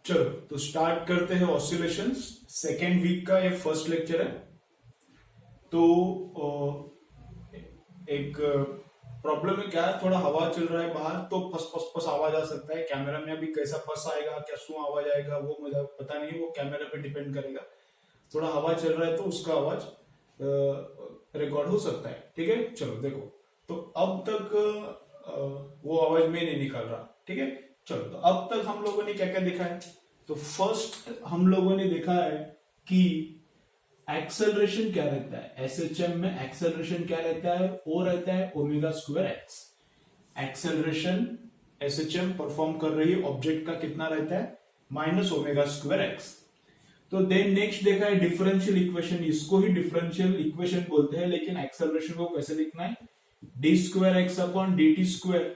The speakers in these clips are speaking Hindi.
चलो तो स्टार्ट करते हैं ऑसिलेशंस। सेकेंड वीक का ये फर्स्ट लेक्चर है। तो एक प्रॉब्लम है, क्या है, थोड़ा हवा चल रहा है बाहर तो फस फस फस आवाज आ सकता है। कैमरा में अभी कैसा फस आएगा, क्या शू आवाज आएगा वो मुझे पता नहीं, वो कैमरा पे डिपेंड करेगा। थोड़ा हवा चल रहा है तो उसका आवाज रिकॉर्ड हो सकता है। ठीक है, चलो देखो। तो अब तक वो आवाज में नहीं निकाल रहा। ठीक है, चलो। तो अब तक हम लोगों ने क्या क्या देखा है? तो फर्स्ट हम लोगों ने देखा है कि एक्सेलरेशन क्या रहता है। एसएचएम में एक्सेलरेशन क्या रहता है? वो रहता है omega square x. Acceleration SHM perform कर रही है ऑब्जेक्ट का कितना रहता है? Minus omega square x. तो देन नेक्स्ट देखा है डिफरेंशियल इक्वेशन। इसको ही डिफरेंशियल इक्वेशन बोलते हैं, लेकिन एक्सेलरेशन को कैसे लिखना है? D square x upon d t square,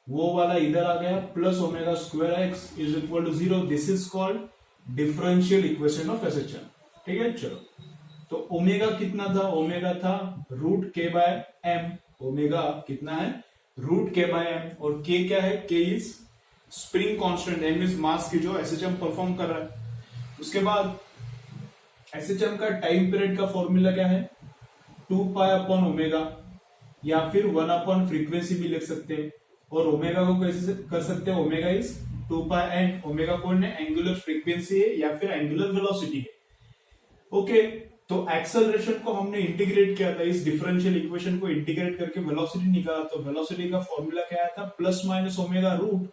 वो वाला इधर आ गया, plus omega square x is equal to 0। This is called differential equation of SHM. ठीक है, चलो। तो ओमेगा कितना था? ओमेगा था रूट के बाय एम। ओमेगा कितना है? रूट के बाय एम। और के क्या है? K is spring constant, m is mass की जो एसएचएम परफॉर्म कर रहा है। उसके बाद एसएचएम का टाइम पीरियड का फॉर्मूला क्या है? 2 पाई अपॉन ओमेगा, या फिर 1 अपॉन फ्रीक्वेंसी भी लिख सकते हैं। और ओमेगा को कैसे कर सकते हैं? Omega is 2 pi n. Omega कौन है? एंगुलर फ्रीक्वेंसी है या फिर एंगुलर वेलोसिटी है। ओके, तो एक्सेलरेशन को हमने इंटीग्रेट किया था, इस डिफरेंशियल इक्वेशन को इंटीग्रेट करके वेलोसिटी निकाला। तो वेलोसिटी का फॉर्मूला क्या आया था? Plus minus omega root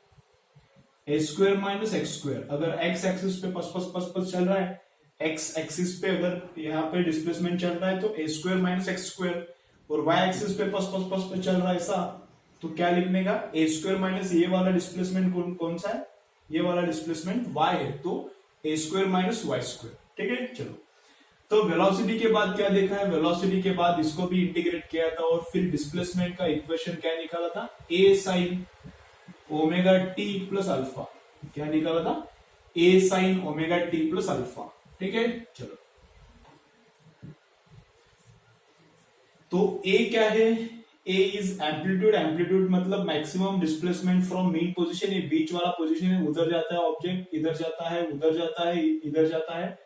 a square minus x square. अगर एक्स एक्सिस पे पस पस पस पस चल रहा है, एक्स एक्सिस पे अगर यहाँ पे डिस्प्लेसमेंट चल रहा है तो ए स्क्वायर माइनस एक्स स्क्वायर, और वाई एक्सिस पे पस पस पस पे चल रहा है ऐसा, तो क्या लिखने का? ए स्क्वायर माइनस ये वाला डिस्प्लेसमेंट कौन सा है? ये वाला डिस्प्लेसमेंट वाई है, तो ए स्क्वायर माइनस वाई स्क्वायर। ठीक है, चलो। तो वेलोसिटी के बाद क्या देखा है? वेलोसिटी के बाद इसको भी इंटीग्रेट किया था, और फिर डिस्प्लेसमेंट का इक्वेशन क्या निकाला था? A sine omega T plus alpha. क्या निकाला था? A sine omega T plus alpha. ठीक है, चलो। तो ए क्या है? A is amplitude. एम्पलीट्यूड मतलब maximum displacement from mean position. ये बीच वाला पोजीशन है, उधर जाता है ऑब्जेक्ट, इधर जाता है, उधर जाता है, इधर जाता है।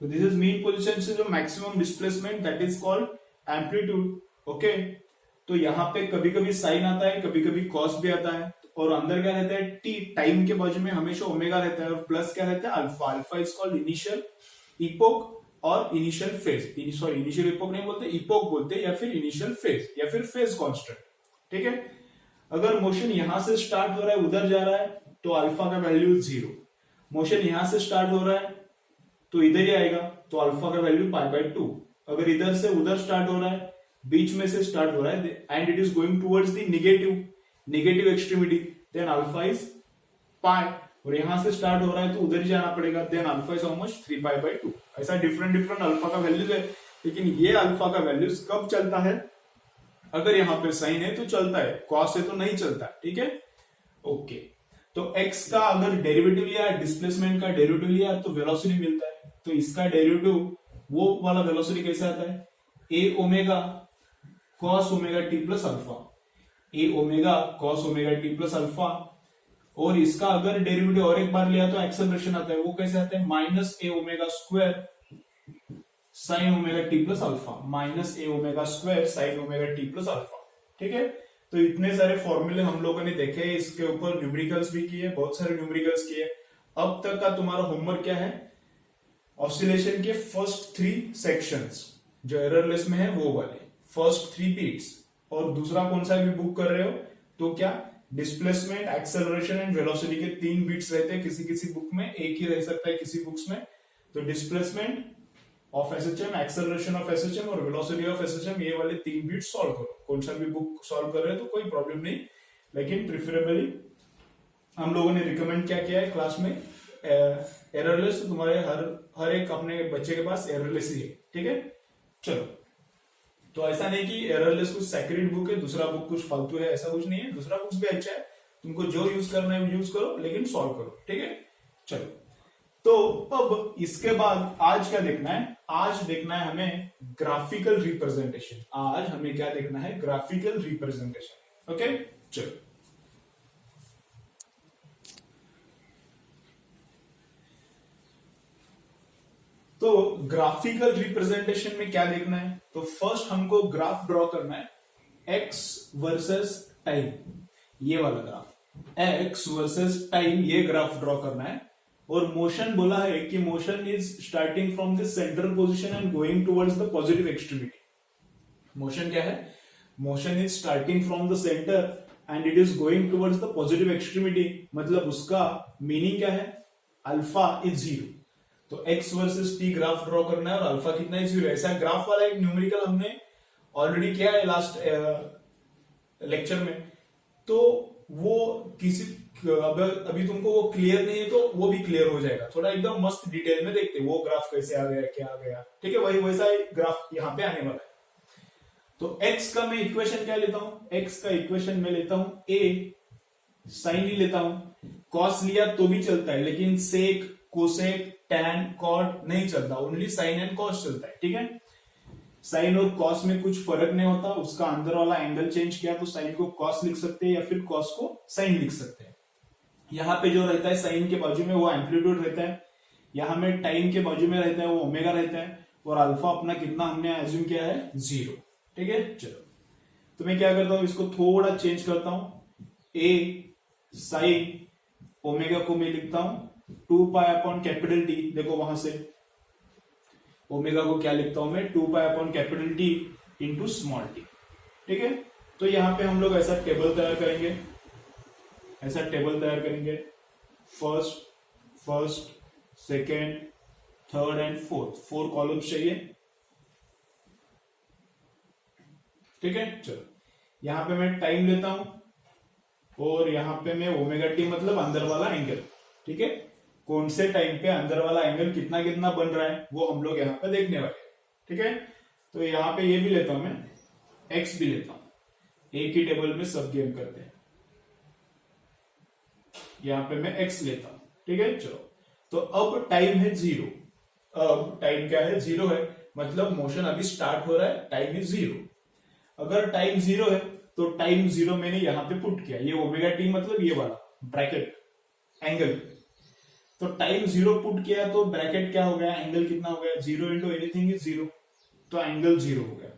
तो दिस इज मीन पोजीशन से जो maximum displacement, that is called amplitude. Okay, तो यहाँ पे कभी कभी साइन आता है, कभी कभी कॉस भी आता है। और अंदर क्या रहता है? टी। टाइम के बाजू में हमेशा ओमेगा रहता है, और प्लस क्या रहता है? Alpha. Alpha is called initial epoch और initial phase. Sorry, initial epoch नहीं बोलते, इपोक बोलते, या फिर इनिशियल फेज, या फिर फेज कांस्टेंट। ठीक है, अगर मोशन यहां से स्टार्ट हो रहा है, उधर जा रहा है, तो अल्फा का वैल्यू 0। मोशन यहां से स्टार्ट हो रहा है तो इधर ही आएगा, तो अल्फा का वैल्यू पाई बाय 2। अगर इधर से उधर स्टार्ट हो रहा है, बीच में से स्टार्ट हो रहा है, and it is going towards the negative extremity, then alpha is pi. और यहां से स्टार्ट हो रहा है तो उधर ही जाना पड़ेगा, then alpha is how much? 3 pi by 2। ऐसा डिफरेंट अल्फा का वैल्यूज है। लेकिन ये अल्फा का वैल्यूज कब चलता है? अगर यहाँ पे साइन है तो चलता है, कॉस है तो नहीं चलता। ठीक है, ओके। तो x का अगर डेरिवेटिव लिया, डिस्प्लेसमेंट का डेरिवेटिव लिया, तो वेलोसिटी मिलता है। तो इसका डेरिवेटिव वो वाला वेलोसिटी कैसे आता है? A omega cos omega T plus alpha. A omega cos omega T plus alpha. और इसका अगर डेरिवेटिव और एक बार लिया तो एक्सेलरेशन आता है, वो कैसे आता है? Minus A omega square sine omega T plus alpha. Minus A omega square sine omega T plus alpha. ठीक है, तो इतने सारे फॉर्मूले हम लोगों ने देखे, इसके ऊपर न्यूमेरिकल्स भी किए, बहुत सारे न्यूमेरिकल्स किए। अब तक का तुम्हारा होमवर्क क्या है? ऑसिलेशन के फर्स्ट 3 सेक्शंस जो एररलेस में है वो वाले फर्स्ट 3 बीट्स। और दूसरा कौन सा भी बुक कर रहे हो तो क्या? डिस्प्लेसमेंट, एक्सेलरेशन एंड वेलोसिटी के 3 बीट्स रहते हैं किसी किसी बुक में, एक ही रह सकता है किसी बुक्स में। तो displacement of SHM, acceleration of SHM और वेलोसिटी ऑफ एसएचएम, ये वाले 3 बीट सॉल्व करो। कौन सा भी बुक सॉल्व कर रहे हो तो कोई प्रॉब्लम नहीं, लेकिन प्रिफरेबली हम लोगों ने रिकमेंड क्या किया है क्लास में? एररलेस। तुम्हारे हर एक अपने बच्चे के पास एररलेस ही है। ठीक है, चलो। तो ऐसा नहीं कि एररलेस कुछ सैक्रेड बुक है, दूसरा बुक कुछ फालतू है, ऐसा कुछ नहीं है। दूसरा बुक भी अच्छा है, तुमको जो यूज करना है यूज करो, लेकिन सॉल्व करो। ठीक है, चलो। तो अब इसके बाद आज क्या देखना है? आज देखना है हमें ग्राफिकल रिप्रेजेंटेशन। आज हमें क्या देखना है? Graphical representation. ओके, चलो। तो ग्राफिकल रिप्रेजेंटेशन में क्या देखना है, तो फर्स्ट हमको ग्राफ ड्रॉ करना है एक्स वर्सेस टाइम, ये वाला ग्राफ एक्स वर्सेस टाइम, ये ग्राफ ड्रॉ करना है। और मोशन बोला है कि motion is starting from the central position and going towards the positive extremity. Motion क्या है, motion is starting from the centre and it is going towards the positive extremity, मतलब उसका मीनिंग क्या है, अल्फा इज जीरो। तो x versus T graph draw करना है और अल्फा कितना है, जीरो। ऐसा ग्राफ वाला एक न्यूमेरिकल हमने ऑलरेडी किया है लास्ट लेक्चर में, तो वो किसी अभी तुमको वो क्लियर नहीं है तो वो भी क्लियर हो जाएगा, थोड़ा एकदम मस्त डिटेल में देखते वो ग्राफ कैसे आ गया, क्या आ गया, ठीक है। वही वैसा ग्राफ यहाँ पे आने वाला है। तो x का मैं इक्वेशन क्या लेता हूं, x का इक्वेशन में लेता हूं a, साइन ही लेता हूं, कॉस लिया तो भी चलता है, लेकिन सेक, कोसेक, टैन, कॉट नहीं चलता, ओनली साइन एंड कॉस चलता है, ठीक है। साइन और कॉस में कुछ फर्क नहीं होता, उसका अंदर वाला एंगल चेंज किया तो साइन को कॉस लिख सकते हैं या फिर कॉस को साइन लिख सकते हैं। यहाँ पे जो रहता है साइन के बाजू में वो एम्पलीट्यूड रहता है, यहाँ में टाइम के बाजू में रहता है वो ओमेगा रहता है, और अल्फा अपना कितना हमने एज्यूम किया है, जीरो, ठीक है। चलो तो मैं क्या करता हूं, इसको थोड़ा चेंज करता हूं, ए साइन ओमेगा को मैं लिखता हूं 2 पाई अपॉन कैपिटल टी, देखो वहां से ओमेगा को क्या लिखता हूं मैं, 2 pi upon capital T into small T, ठीक है। तो यहां पे हम लोग ऐसा टेबल तैयार करेंगे, ऐसा टेबल तैयार करेंगे, first second third and fourth, 4 columns चाहिए, ठीक है। चलो यहां पे मैं टाइम लेता हूं और यहां पे मैं ओमेगा टी मतलब अंदर वाला एंगल, ठीक है। कौन से टाइम पे अंदर वाला एंगल कितना कितना बन रहा है वो हम लोग यहाँ पे देखने वाले, ठीक है। तो यहाँ पे ये भी लेता हूं मैं, एक्स भी लेता हूं, एक ही टेबल में सब गेम करते हैं, यहाँ पे मैं एक्स लेता हूं, ठीक है। चलो तो अब टाइम है जीरो, अब टाइम क्या है, जीरो है, मतलब मोशन अभी स्टार्ट हो रहा है, टाइम इज जीरो। अगर टाइम जीरो है तो टाइम जीरो मैंने यहां पे पुट किया, ये ओमेगा टी मतलब ये वाला ब्रैकेट एंगल, तो टाइम जीरो पुट किया तो ब्रैकेट क्या हो गया, एंगल कितना हो गया, zero into anything is zero, तो एंगल जीरो हो गया।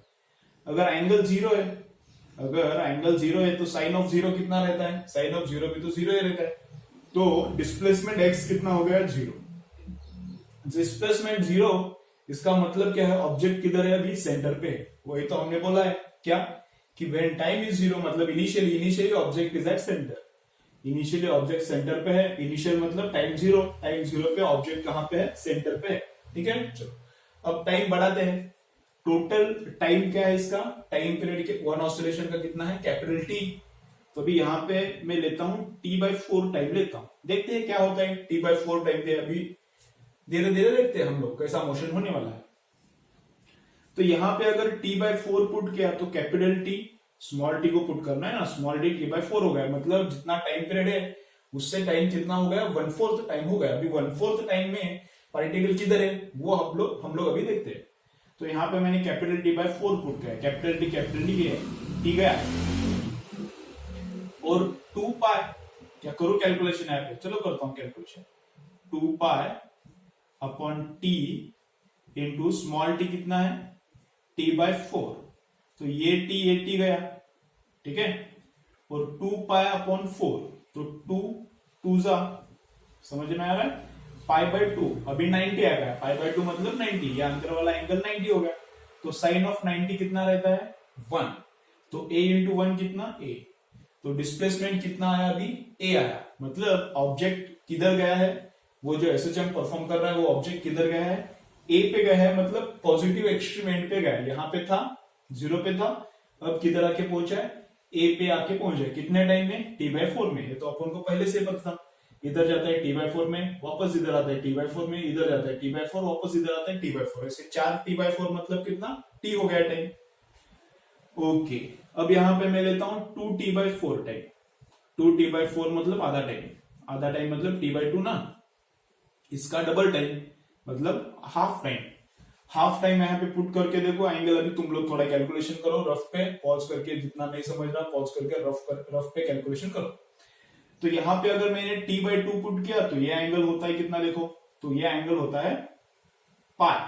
अगर एंगल जीरो है, अगर एंगल जीरो है तो साइन ऑफ जीरो कितना रहता है, साइन ऑफ जीरो भी तो जीरो ही रहता है, तो डिस्प्लेसमेंट एक्स कितना हो गया, जीरो। डिस्प्लेसमेंट जीरो, इसका मतलब क्या है, ऑब्जेक्ट किधर है, अभी सेंटर पे है। वही तो हमने बोला है क्या, कि व्हेन टाइम इज जीरो मतलब initially object is at centre, initially object centre पे है, इनिशियल मतलब टाइम जीरो पे ऑब्जेक्ट कहां पे है, सेंटर पे है, ठीक है। चलो अब टाइम बढ़ाते हैं, टोटल टाइम क्या है इसका, टाइम पीरियड के वन ऑसिलेशन का कितना है, कैपिटल टी। तो अभी यहाँ पे मैं लेता हूं t/4 टाइम लेता हूं, देखते हैं क्या होता है t/4 टाइम पे, अभी धीरे धीरे देखते हैं हम लोग कैसा मोशन होने वाला है। तो यहां पे अगर t/4 पुट किया तो कैपिटल टी, स्मॉल टी को पुट करना है ना, स्मॉल टी t/4 हो गया, मतलब जितना टाइम पीरियड है उससे टाइम कितना हो गया, 1/4 टाइम हो गया। अभी 1/4 टाइम में पार्टिकल किधर है वो हम लोग अभी देखते हैं। तो यहाँ पे मैंने कैपिटल t/4 पुट किया, कैपिटल टी गया, टी गया, और 2 पाई, क्या करूं कैलकुलेशन यहाँ पे, चलो करता हूं calculation, 2 pi upon T into small T कितना है, t/4, तो ये टी गया, ठीक है, और 2 पाई अपॉन 4, तो 2 जा, समझ में आ रहा है, पाई/2 अभी 90 आ गया, पाई/2 मतलब 90, ये अंदर वाला एंगल 90 हो गया, तो साइन ऑफ 90 कितना रहता है, 1, तो a इंटू 1 कितना, a, तो डिस्प्लेसमेंट कितना आया, अभी a आया, मतलब ऑब्जेक्ट किधर गया है, वो जो एसएचएम परफॉर्म कर रहा है वो ऑब्जेक्ट किधर गया है, a पे गया है, मतलब पॉजिटिव एक्सट्रीम एंड पे गया है, यहाँ पे था, जीरो पे था, अब किधर आके पहुंचा है, a पे आके पहुंचा है, कितने टाइम में, t/4 में, ये तो अपन को पहले से पता था, इधर जाता है t/4 में, वापस इधर आता है t/4 में, इधर जाता है t/4, वापस इधर आता है t/4, ऐसे 4 t/4 मतलब कितना, t हो गया टाइम। ओके, अब यहां पे मैं लेता हूं 2 t/4 टाइम, 2 t/4 मतलब आधा टाइम मतलब t/2 ना, इसका डबल टाइम मतलब हाफ टाइम यहाँ पे पुट करके देखो एंगल, अभी तुम लोग थोड़ा कैलकुलेशन करो रफ पे, पॉज करके, जितना नहीं समझ रहा पॉज करके रफ पे कैलकुलेशन करो। तो यहाँ पे अगर मैंने t/2 पुट किया तो ये एंगल होता है कितना, देखो, तो ये एंगल होता है पाई,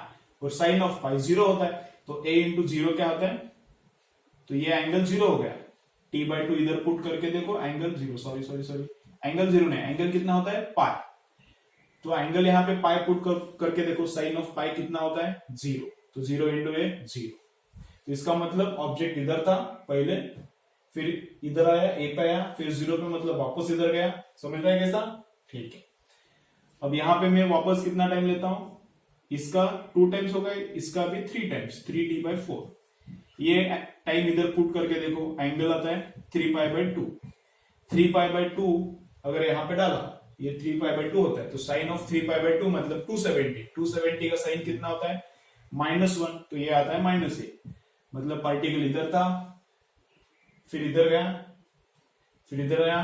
और साइन ऑफ पाई 0 होता है, तो a इंटू 0 क्या होता है, तो ये एंगल 0 हो गया। t/2 इधर पुट करके देखो, एंगल 0, सॉरी एंगल 0 नहीं, एंगल कितना होता है, पाई। तो एंगल यहाँ पे पाई पुट करके देखो, साइन ऑफ पाई कितना होता है, 0, तो 0 इंटू ए 0। तो इसका मतलब ऑब्जेक्ट इधर था पहले, फिर इधर आया, ए पे आया, फिर 0 पे, मतलब वापस इधर गया। समझ रहा है कैसा? ठीक है। अब यहाँ पे मैं वापस कितना टाइम लेता हूं, इसका 2 टाइम्स हो गए, इसका भी 3 टाइम्स, 3t/4। ये टाइम इधर पुट करके देखो, एंगल आता है 3π/2। 3π/2 अगर यहाँ पे डाला, ये 3π/2 होता है, तो साइन ऑफ 3π/2 मतलब 270। 270 का साइन कितना होता है, -1, तो ये आता है -a। मतलब पार्टिकल इधर था, फिर इधर गया, फिर इधर आया,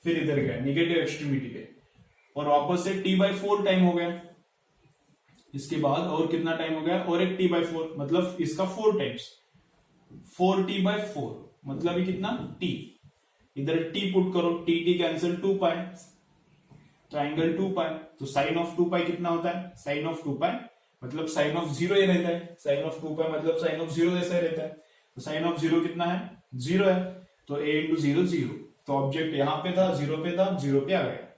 फिर इधर गया निगेटिव एक्सट्रीमिटी पे, और वापस से t/4 टाइम हो गया। इसके बाद और कितना टाइम हो गया, और एक t/4, मतलब इसका 4 टाइम्स, 4t/4 मतलब ये कितना, t। इधर t पुट करो, t कैंसिल, 2π, तो एंगल 2π, तो साइन ऑफ 2π कितना होता है, साइन ऑफ 2π मतलब साइन ऑफ 0 ही रहता है, साइन ऑफ 2π मतलब साइन ऑफ 0 जैसा ही रहता है। तो साइन ऑफ 0 कितना है, 0 है, तो a इंटू 0 0। तो ऑब्जेक्ट यहाँ पे था, 0 पे था, 0 पे आ गया,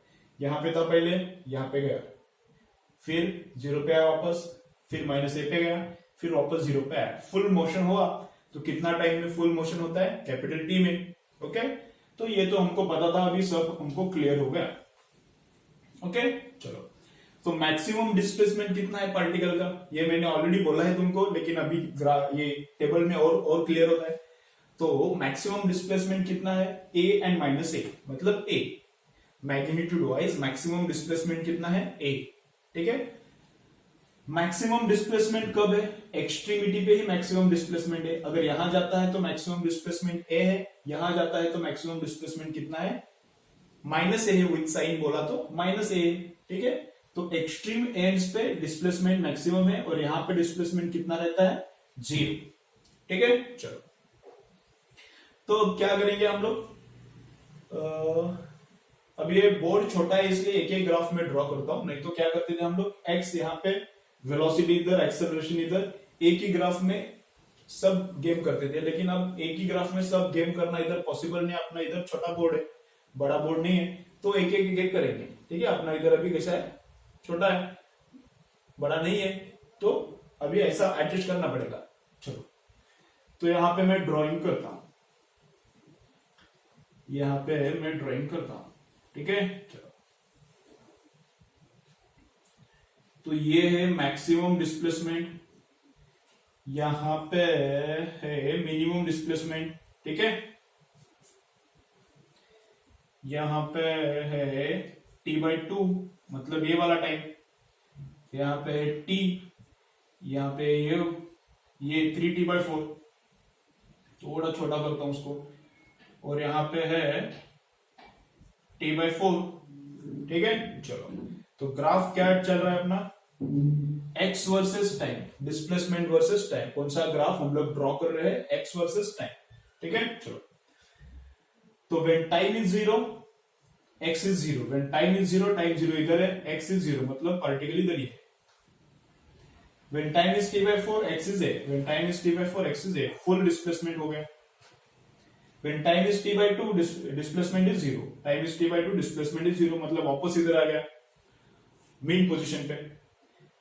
यहाँ पे था पहले, यहाँ पे गया, फिर 0 पे आया वापस, फिर -a पे गया, फिर वापस 0 पे आया। फुल मोशन हुआ, तो कितना टाइम में फुल मोशन होता है, कैपिटल T में। ओके, तो ये तो हमको पता था, अभी सब हमको क्लियर हो गया। ओके, चलो। तो मैक्सिमम डिस्प्लेसमेंट कितना है पार्टिकल का, ये मैंने ऑलरेडी बोला है तुमको, लेकिन अभी ये टेबल में और क्लियर होता है। तो मैक्सिमम डिस्प्लेसमेंट कितना है, a एंड -a, मतलब a magnitude wise maximum displacement कितना है, a। ठीक है, मैक्सिमम डिस्प्लेसमेंट कब है, एक्सट्रीमिटी पे ही मैक्सिमम डिस्प्लेसमेंट है। अगर यहां जाता है तो मैक्सिमम डिस्प्लेसमेंट a है, यहां जाता है तो मैक्सिमम डिस्प्लेसमेंट कितना है, -a है, विद साइन बोला तो -a है। ठीक है, तो एक्सट्रीम एंड्स पे डिस्प्लेसमेंट मैक्सिमम है, और यहां पे डिस्प्लेसमेंट कितना रहता है, 0। ठीक है, चलो। तो क्या करेंगे हम लोग, अब ये बोर्ड छोटा है इसलिए एक एक ग्राफ में ड्रॉ करता हूं, नहीं तो क्या करते थे हम लोग, एक्स यहाँ पे, वेलोसिटी इधर, एक्सेलरेशन इधर, एक ही ग्राफ में सब गेम करते थे। लेकिन अब एक ही ग्राफ में सब गेम करना इधर पॉसिबल नहीं, अपना इधर छोटा बोर्ड है, बड़ा बोर्ड नहीं है, तो एक एक करेंगे। ठीक है, अपना इधर अभी कैसा है, छोटा है, बड़ा नहीं है, तो अभी ऐसा एडजस्ट करना पड़ेगा। चलो, तो यहां पे मैं ड्राइंग करता हूं, यहां पे मैं ड्राइंग करता हूं। ठीक है, चलो। तो ये है मैक्सिमम डिस्प्लेसमेंट, यहां पे है मिनिमम डिस्प्लेसमेंट। ठीक है, यहां पे है t/2 मतलब ये वाला टाइम, यहां पे है t, यहां पे ये 3t/4, थोड़ा छोटा करता हूं उसको, और यहां पे है t/4। ठीक है, चलो। तो ग्राफ क्या चल रहा है अपना, x versus time, displacement versus time, कौन सा ग्राफ हम लोग ड्रॉ कर रहे हैं, x वर्सेस टाइम। ठीक है, चलो। तो when time is 0 x is 0, when time is 0 time 0 इधर है, x is 0 मतलब पार्टिकल इधर ही है। when time is t/4 x is a, when time is t/4 x is a, full displacement हो गया। when time is t/2 displacement is 0, time is t/2 displacement is 0 मतलब वापस इधर आ गया मीन पोजीशन पे।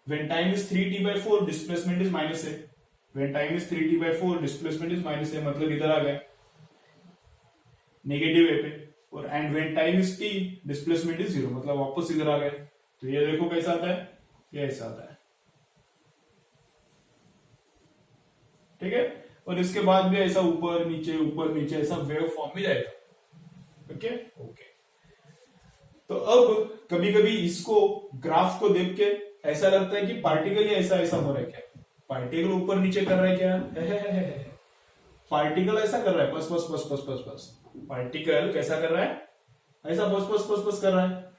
when time is 3t/4 displacement is -a, when time is 3t/4 displacement is -a मतलब इधर आ गया नेगेटिव ए पे, और and when time is t displacement is 0 मतलब वापस इधर आ गए। तो ये देखो कैसा आता है, ये ऐसा आता है। ठीक है, और इसके बाद भी ऐसा ऊपर नीचे ऐसा वेव फॉर्म में जाएगा। Okay okay. तो अब कभी कभी इसको ग्राफ को देख के ऐसा लगता है कि पार्टिकल ही ऐसा हो रहा है क्या, पार्टिकल ऊपर नीचे कर रहा है क्या, पार्टिकल ऐसा कर रहा है बस बस बस बस बस बस, पार्टिकल कैसा कर रहा है, ऐसा बस बस बस बस कर रहा है,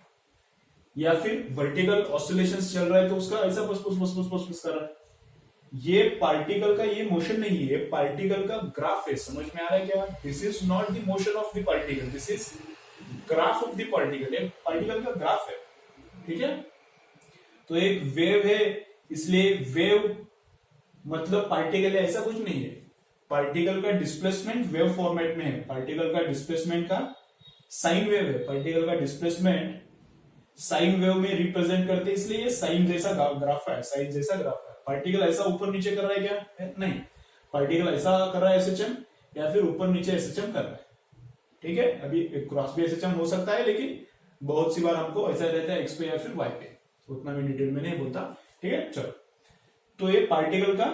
या फिर वर्टिकल ऑसिलेशंस चल रहा है तो उसका ऐसा बस बस बस बस बस बस कर रहा है। ये पार्टिकल का ये मोशन नहीं है, पार्टिकल का ग्राफ है। समझ में आ रहा है क्या, this is not the motion of the particle, this is graph of the particle, ये पार्टिकल का ग्राफ है। ठीक है, तो एक वेव है, इसलिए वेव मतलब पार्टिकल है ऐसा कुछ नहीं है। पार्टिकल का डिस्प्लेसमेंट वेव फॉर्मेट में है। पार्टिकल का डिस्प्लेसमेंट का साइन वेव है। पार्टिकल का डिस्प्लेसमेंट साइन वेव में रिप्रेजेंट करते हैं, इसलिए ये साइन जैसा ग्राफ है, साइन जैसा ग्राफ है। पार्टिकल ऐसा ऊपर नीचे कर रहा है क्या? नहीं। पार्टिकल ऐसा कर रहा है एसएचएम, या फिर ऊपर नीचे एसएचएम कर रहा है। ठीक है, अभी क्रॉस भी एसएचएम हो सकता है, लेकिन बहुत सी बार हमको ऐसा रहता है एक्स पे या फिर वाई पे, उतना भी डिटेल में नहीं बोलता। ठीक है, चलो। तो ये पार्टिकल का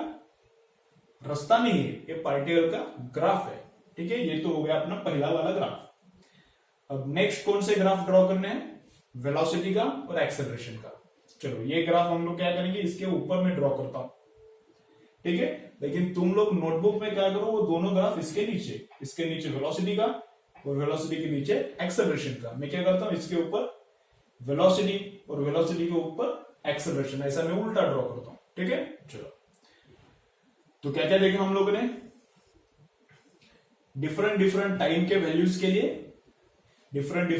रास्ता नहीं है, ये पार्टिकल का ग्राफ है। ठीक है, ये तो हो गया अपना पहला वाला ग्राफ। अब नेक्स्ट कौन से ग्राफ ड्रॉ करने हैं? वेलोसिटी का और एक्सेलरेशन का। चलो, ये ग्राफ हम लोग क्या करेंगे, इसके ऊपर में ड्रॉ करता हूं। ठीक है, लेकिन तुम लोग नोटबुक में क्या करो, वो दोनों ग्राफ इसके नीचे वेलोसिटी का और वेलोसिटी के नीचे एक्सेलरेशन का। मैं क्या करता हूं, इसके ऊपर वेलोसिटी और वेलोसिटी के ऊपर एक्सेलरेशन, ऐसा मैं उल्टा ड्रॉ करता हूं। ठीक है, चलो। तो क्या क्या देखा हम लोगों ने? डिफरेंट टाइम के वैल्यूज के लिए डिफरेंट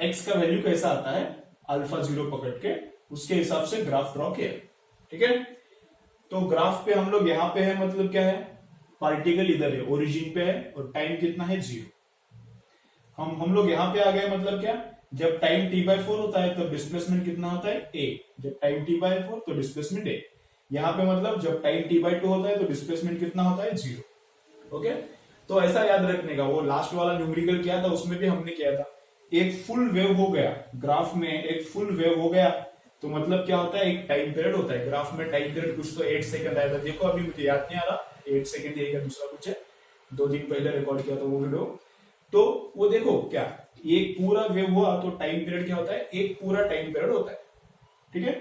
एक्स का वैल्यू कैसा आता है, अल्फा 0 पकड़ के उसके हिसाब से ग्राफ ड्रॉ किया। ठीक है, तो ग्राफ पे हम लोग यहां पे है, मतलब क्या है, पार्टिकल इधर है, ओरिजिन पे है, और टाइम कितना है 0। हम लोग यहां पे आ गए, मतलब क्या, जब टाइम t/4 होता है तो डिस्प्लेसमेंट कितना होता है a। जब टाइम t/4 तो डिस्प्लेसमेंट a। यहां पे मतलब जब टाइम t/2 होता है तो डिस्प्लेसमेंट कितना होता है 0। ओके, तो ऐसा याद रखने का। वो लास्ट वाला न्यूमेरिकल किया था, उसमें भी हमने किया था। एक फुल वेव हो गया ग्राफ में, एक फुल वेव हो गया तो मतलब क्या होता है, एक टाइम पीरियड होता है। ग्राफ में टाइम पीरियड कुछ तो 8 सेकंड आया था। देखो, अभी मुझे याद नहीं आ रहा 8 सेकंड है या दूसरा कुछ है, 2 दिन पहले रिकॉर्ड किया था वो वीडियो। तो वो देखो, क्या एक पूरा वेव हुआ तो टाइम पीरियड क्या होता है, एक पूरा टाइम पीरियड होता है। ठीक है,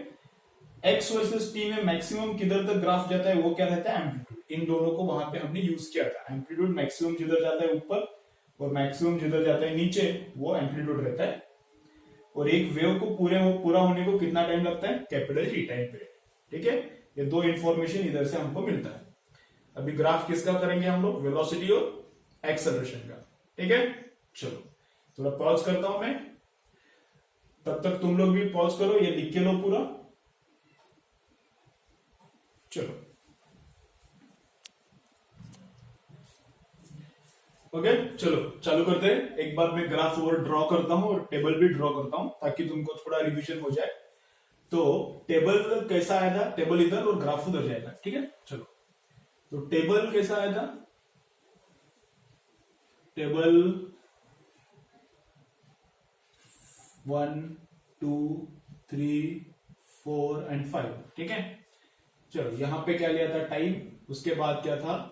एक्स वर्सेस टी में मैक्सिमम किधर तक ग्राफ जाता है, वो क्या रहता है, एम्पलीट्यूड। इन दोनों को वहां पे हमने यूज किया था। एम्पलीट्यूड मैक्सिमम जिधर जाता है ऊपर और मैक्सिमम जिधर जाता है नीचे, वो एम्पलीट्यूड रहता है। और एक वेव को पूरा होने को कितना टाइम लगता है, कैपिटल टी टाइम पीरियड। ठीक है, ये दो इंफॉर्मेशन इधर से हमको मिलता है। अभी ग्राफ किसका करेंगे हम लोग, वेलोसिटी और एक्सेलरेशन का। ठीक है, चलो थोड़ा पॉज करता हूं मैं, तब तक तुम लोग भी पॉज करो, ये लिख के लो पूरा। चलो, ओके, चलो चालू करते हैं। एक बार मैं ग्राफ और ड्रॉ करता हूं और टेबल भी ड्रॉ करता हूं, ताकि तुमको थोड़ा रिवीजन हो जाए। तो टेबल कैसा आया था, टेबल इधर और ग्राफ उधर जाएगा। ठीक है, चलो। तो टेबल कैसा आया था, टेबल 1 2 3 4 एंड 5। ठीक है, चलो यहां पे क्या लिया था, टाइम, उसके बाद क्या था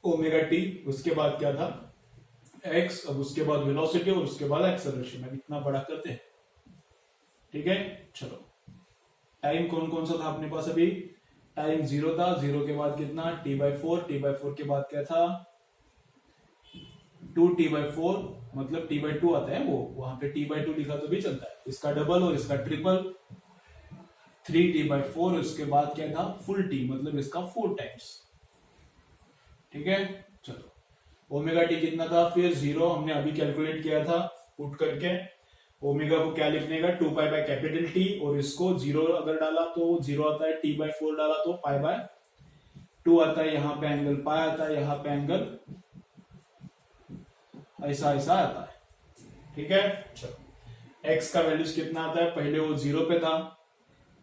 ओमेगा टी, उसके बाद क्या था एक्स, अब उसके बाद वेलोसिटी और उसके बाद एक्सेलरेशन। अब इतना बड़ा करते हैं। ठीक है, चलो। टाइम कौन कौन सा था अपने पास, अभी टाइम 0 था, 0 के बाद कितना t/4, t/4 के बाद क्या था 2t/4, मतलब t/2 आता है, वो वहां पे t/2 लिखा तो भी चलता है। इसका डबल और इसका ट्रिपल 3t/4, उसके बाद क्या था फुल t, मतलब इसका 4 टाइम्स। ठीक है, चलो। ओमेगा टी कितना था, फिर 0 हमने अभी कैलकुलेट किया था पुट करके। ओमेगा को क्या लिखने का, 2π/कैपिटल टी, और इसको 0 अगर डाला तो 0 आता है, t/4 डाला तो π/2 आता है। यहाँ पे एंगल पाई आता है, यहाँ पे एंगल ऐसा ऐसा आता है। ठीक है, चलो। एक्स का वैल्यूज कितना आता है, पहले वो 0 पे था।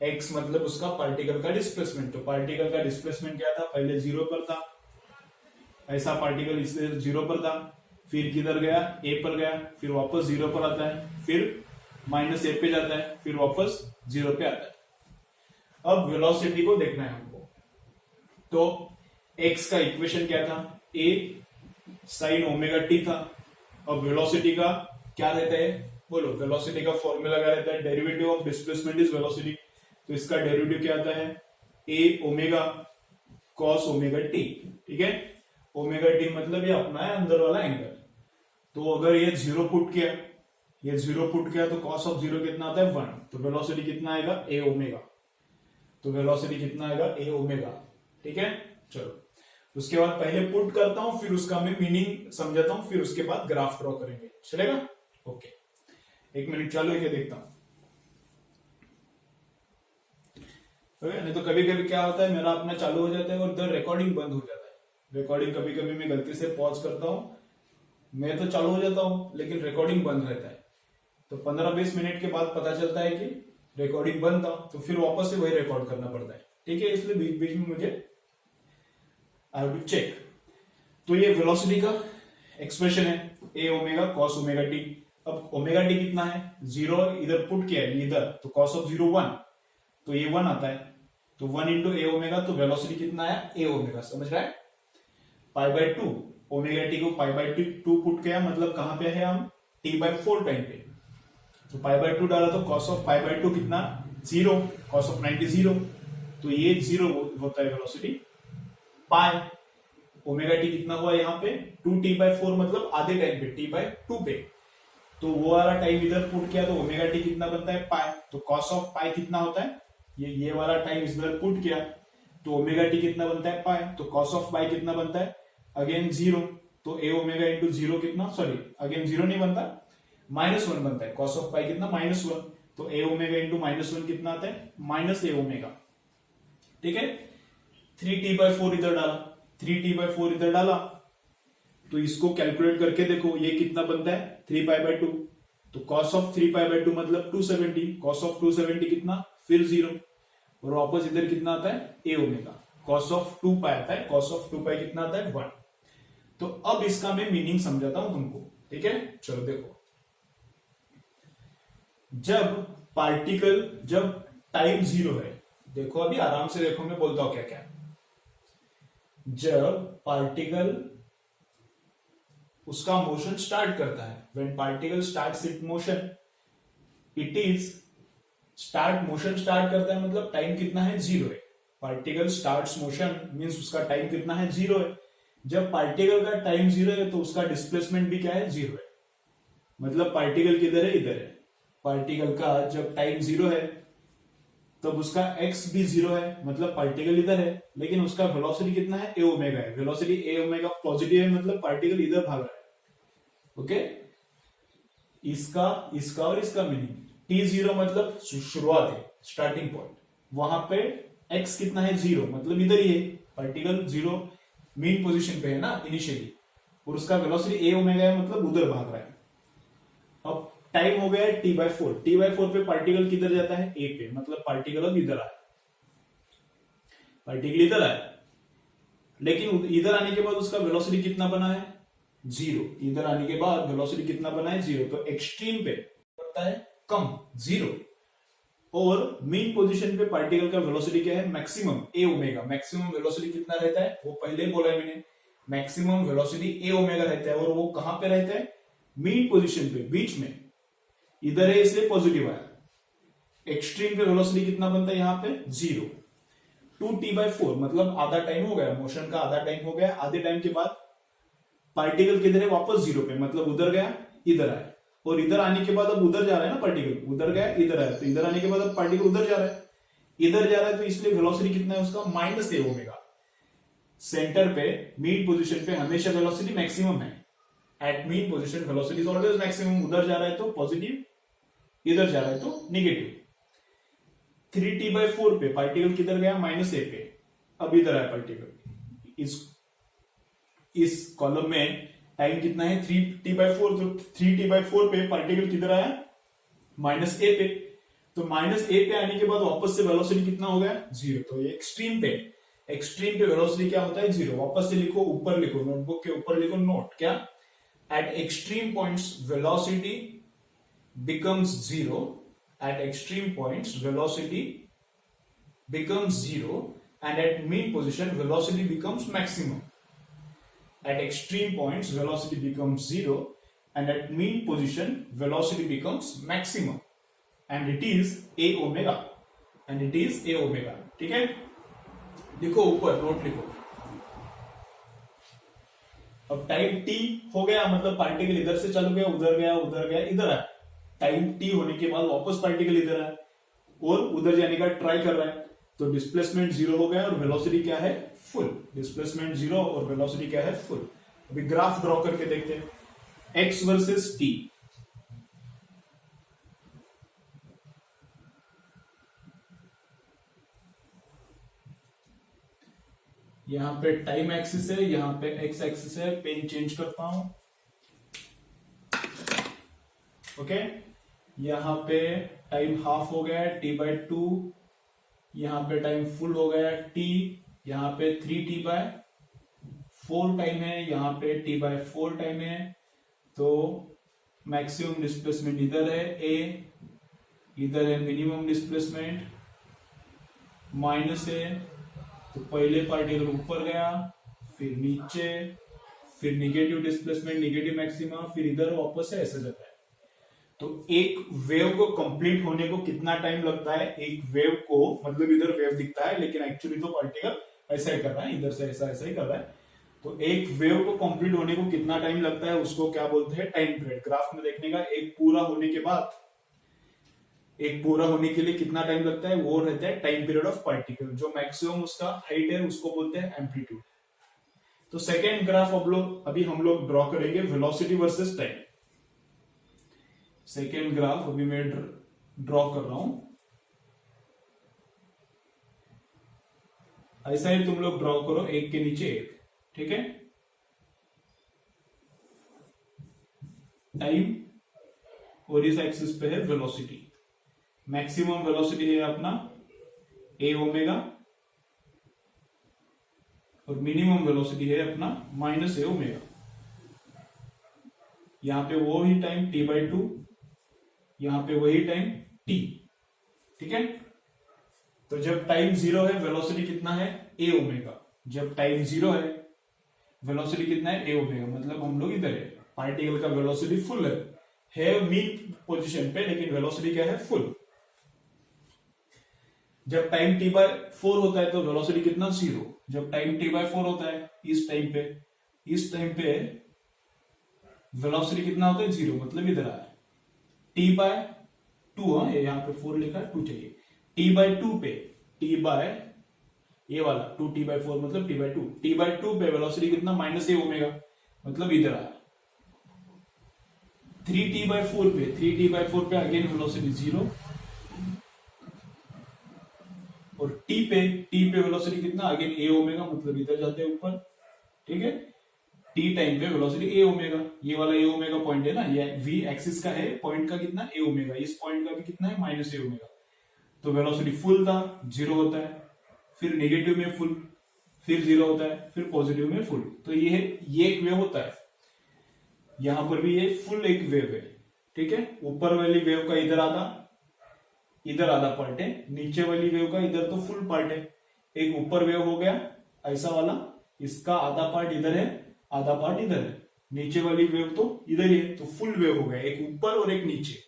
एक्स मतलब उसका पार्टिकल का डिस्प्लेसमेंट, तो पार्टिकल का डिस्प्लेसमेंट क्या था, पहले 0 पर था, ऐसा पार्टिकल इसलिए 0 पर था, फिर किधर गया, ए पर गया, फिर वापस 0 पर आता है, फिर -a पे जाता है, फिर वापस 0 पे आता है। अब वेलोसिटी को देखना है हमको। तो x का इक्वेशन क्या था, a sin ओमेगा टी था। अब वेलोसिटी का क्या रहता है, बोलो, वेलोसिटी का फॉर्मूला क्या रहता है, derivative of displacement is velocity. तो इसका डेरिवेटिव क्या आता है, a omega cos omega T. ठीक है, ओमेगा टी मतलब ये अपना है अंदर वाला एंगल। तो अगर ये 0 पुट किया, ये 0 पुट किया तो cos ऑफ 0 कितना आता है 1, तो वेलोसिटी कितना आएगा a ओमेगा। तो वेलोसिटी कितना आएगा a ओमेगा। ठीक है, चलो। उसके बाद पहले पुट करता हूं, फिर उसका मैं मीनिंग समझाता हूं, फिर उसके बाद ग्राफ ड्रॉ करेंगे, चलेगा? ओके, 1 मिनट चालू है, देखता हूं। नहीं तो कभी कभी क्या होता है, मेरा अपना चालू हो जाता है और इधर रिकॉर्डिंग बंद हो जाता है। रिकॉर्डिंग कभी कभी मैं गलती से पॉज करता हूँ, मैं तो चालू हो जाता हूँ लेकिन रिकॉर्डिंग बंद रहता है। तो 15-20 मिनट के बाद पता चलता है कि रिकॉर्डिंग बंद था, तो फिर वापस से वही रिकॉर्ड करना पड़ता है। ठीक है, इसलिए बीच बीच में मुझे आई हैव टू चेक। तो ये वेलोसिटी का एक्सप्रेशन है, A omega cos omega T. अब ओमेगा टी कितना है, 0 इधर पुट किया है इधर, तो कॉस ऑफ 0 1, तो ये 1 आता है, तो 1 इंटू ए ओमेगा, तो वेलोसिटी कितना है ए ओमेगा, समझ रहा है। पाई बाय 2, ओमेगा टी को पाई बाय 2 पुट किया, मतलब कहां पे है हम, टी बाय 4 टाइम पे, तो पाई बाय 2 डाला तो कॉस ऑफ पाई बाय 2 कितना 0, कॉस ऑफ 90 0, तो ये 0 होता है वेलोसिटी पाई। ओमेगा टी कितना हुआ यहाँ पे 2t/4, मतलब आधे टाइम पे t बाय 2 पे, तो वो वाला टाइम इधर पुट किया तो ओमेगा टी कितना बनता है पाई, तो कॉस ऑफ पाई कितना होता है, ये वाला टाइम इधर पुट किया तो ओमेगा टी कितना बनता है पाई, तो कॉस ऑफ पाई कितना बनता है अगेन 0, तो ए ओमेगा इंटू 0 कितना, सॉरी अगेन 0 नहीं बनता, -1 बनता है, कॉस ऑफ पाई कितना -1, तो ए ओमेगा इंटू -1 कितना आता है माइनस ए ओमेगा। ठीक है, 3t/4 इधर डाला, 3t/4 इधर डाला, तो इसको कैलकुलेट करके देखो ये कितना बनता है 3π/2, तो cos ऑफ 3π/2 मतलब 270, cos ऑफ 270 कितना फिर 0, और वापस इधर कितना आता है ए ओमेगा, cos ऑफ 2π आता है, cos ऑफ 2π कितना आता है 1। तो अब इसका मैं मीनिंग समझाता हूं तुमको, ठीक है। चलो देखो, जब टाइम 0 है, देखो अभी आराम से देखो, मैं बोलता हूं क्या क्या। जब पार्टिकल उसका मोशन स्टार्ट करता है, when particle starts it motion, it is motion start करता है मतलब टाइम कितना है 0 है। पार्टिकल स्टार्ट्स मोशन मींस उसका टाइम कितना है 0 है। जब पार्टिकल का टाइम 0 है तो उसका डिस्प्लेसमेंट भी क्या है 0 है, मतलब पार्टिकल किधर है इधर है। पार्टिकल का जब टाइम 0 है तब उसका x भी 0 है, मतलब पार्टिकल इधर है, लेकिन उसका वेलोसिटी कितना है ए ओमेगा है, वेलोसिटी ए ओमेगा पॉजिटिव है, मतलब पार्टिकल इधर भाग रहा है। ओके, इसका और इसका मीनिंग, t0 मतलब शुरुआत है, स्टार्टिंग पॉइंट, वहां पे x कितना है 0, मतलब इधर ही है, पार्टिकल 0 मेन पोजीशन पे है ना इनिशियली, और उसका वेलोसिटी ए ओमेगा है, मतलब उधर भाग रहा है। अब टाइम हो गया है t/4, t/4 पे पार्टिकल किधर जाता है ए पे, मतलब पार्टिकल अब इधर आया, पार्टिकल इधर आया, लेकिन इधर आने के बाद उसका वेलोसिटी कितना बना है 0, इधर आने के बाद वेलोसिटी कितना बना है 0, तो एक्सट्रीम पे पड़ता है कम 0, और मेन पोजीशन पे पार्टिकल का वेलोसिटी क्या है maximum a omega. Maximum velocity कितना रहता है वो पहले बोला है मैंने, मैक्सिमम वेलोसिटी ए ओमेगा रहता है, और वो कहां पे रहता है मेन पोजीशन पे, बीच में, इधर है इसलिए पॉजिटिव आया। एक्सट्रीम पे वेलोसिटी कितना बनता है यहाँ पे 0, 2t/4 मतलब आधा टाइम हो गया, मोशन का आधा टाइम हो गया, आधे टाइम के बाद पार्टिकल किधर है वापस 0 पे, मतलब उधर गया इधर आया, और इधर आने के बाद अब उधर जा रहा है ना पार्टिकल, उधर गया इधर आया, तो इधर आने के बाद अब पार्टिकल उधर जा रहा है, इधर जा रहा है, तो इसलिए वेलोसिटी कितना है उसका -a ओमेगा। सेंटर पे मीन पोजीशन पे हमेशा वेलोसिटी मैक्सिमम है, at mean position velocity is always maximum, उधर जा रहा है तो पॉजिटिव, इधर जा रहा है तो निगेटिव। 3t/4 पे पार्टिकल किधर गया -a पे, अब इधर आया पार्टिकल, इस कॉलम में टाइम कितना है 3t/4, तो 3t/4 पे पार्टिकल किधर आया -a पे, तो -a पे आने के बाद वापस से वेलोसिटी कितना हो गया 0, तो ये एक्सट्रीम पे वेलोसिटी क्या होता है 0। वापस से लिखो, ऊपर लिखो, नोटबुक के ऊपर लिखो नोट, क्या, eight extreme points velocity becomes 0, at extreme points velocity becomes 0, and at mean position velocity becomes maximum. At extreme points velocity becomes 0, and at mean position velocity becomes maximum, and it is a omega, ठीक है। लिखो ऊपर, नोट लिखो। अब टाइम t हो गया, मतलब पार्टिकल इधर से चालू गया, उधर गया इधर आया, टाइम t होने के बाद वापस पार्टिकल इधर आया और उधर जाने का ट्राई कर रहा है, तो डिस्प्लेसमेंट 0 हो गया और वेलोसिटी क्या है फुल, डिस्प्लेसमेंट 0 और वेलोसिटी क्या है फुल। अभी ग्राफ ड्रॉ करके देखते हैं, x वर्सेस t। यहाँ पे टाइम एक्सिस है, यहाँ पे एक्स एक्सिस है, पेन चेंज करता हूं। ओके, यहाँ पे टाइम हाफ हो गया है t/2, यहाँ पे टाइम फुल हो गया है t, यहाँ पे 3t/4 टाइम है, यहाँ पे t/4 टाइम है। तो मैक्सिमम डिस्प्लेसमेंट इधर है a, इधर है मिनिमम डिस्प्लेसमेंट माइनस है। तो पहले पार्टिकल ऊपर गया, फिर नीचे, फिर निगेटिव डिस्प्लेसमेंट, निगेटिव मैक्सिमा, फिर इधर वापस से ऐसे जाता है। तो एक वेव को कंप्लीट होने को कितना टाइम लगता है? एक वेव को, मतलब इधर वेव दिखता है लेकिन एक्चुअली तो पार्टिकल ऐसा ही कर रहा है, इधर से ऐसा ऐसा ही कर रहा है। तो एक वेव को कंप्लीट होने को कितना टाइम लगता है, उसको क्या बोलते हैं? Time period. ग्राफ में देखने का एक पूरा होने के बाद, एक पूरा होने के लिए कितना टाइम लगता है, वो रहता है टाइम पीरियड ऑफ पार्टिकल। जो मैक्सिमम उसका हाइट है उसको बोलते हैं एम्पलीट्यूड। तो सेकेंड ग्राफ अभी हम लोग ड्रॉ करेंगे velocity versus time. Second graph अभी मैं ड्रॉ कर रहा हूं, ऐसा ही तुम लोग ड्रॉ करो, एक के नीचे एक, ठीक है। टाइम और इस एक्सिस पे है वेलोसिटी। मैक्सिमम वेलोसिटी है अपना a ओमेगा और मिनिमम वेलोसिटी है अपना -a ओमेगा। यहां पे वो ही टाइम t/2, यहां पे वही टाइम t, ठीक है। तो जब टाइम 0 है वेलोसिटी कितना है? a omega. जब टाइम 0 है वेलोसिटी कितना है? a omega. मतलब हम लोग इधर है, पार्टिकल का वेलोसिटी फुल है मीन पोजीशन पे, लेकिन वेलोसिटी क्या है? फुल। जब टाइम t/4 होता है तो वेलोसिटी कितना? 0। जब टाइम t/4 होता है इस टाइम पे वेलोसिटी कितना होता है? 0, मतलब इधर आया t/2। हाँ, यहाँ पे 4 लिखा है, 2 चाहिए। t/2 पे, ये वाला 2t/4 मतलब t/2, t/2 पे वेलोसिटी कितना? -a ओमेगा, मतलब इधर आया। 3t/4 पे अगेन वेलोसिटी 0, और t पे वेलोसिटी कितना? अगेन a ओमेगा, मतलब इधर जाते हैं ऊपर, ठीक है। t टाइम पे वेलोसिटी a ओमेगा, ये वाला a ओमेगा पॉइंट है ना, ये v एक्सिस का है, पॉइंट का कितना? a omega. इस पॉइंट का भी कितना है? -a omega. तो वेलोसिटी फुल था, 0 होता है, फिर नेगेटिव में फुल, फिर 0 होता है, फिर पॉजिटिव में फुल। तो ये एक वेव होता है। यहां पर भी ये फुल एक वेव है, ठीक है। ऊपर वाली वेव का इधर आधा पार्ट है, नीचे वाली वेव का इधर तो फुल पार्ट है। एक ऊपर वेव हो गया ऐसा वाला, इसका आधा पार्ट इधर है, आधा पार्ट इधर है। नीचे वाली वेव तो इधर ही है, तो फुल वेव हो गया, एक ऊपर और एक नीचे।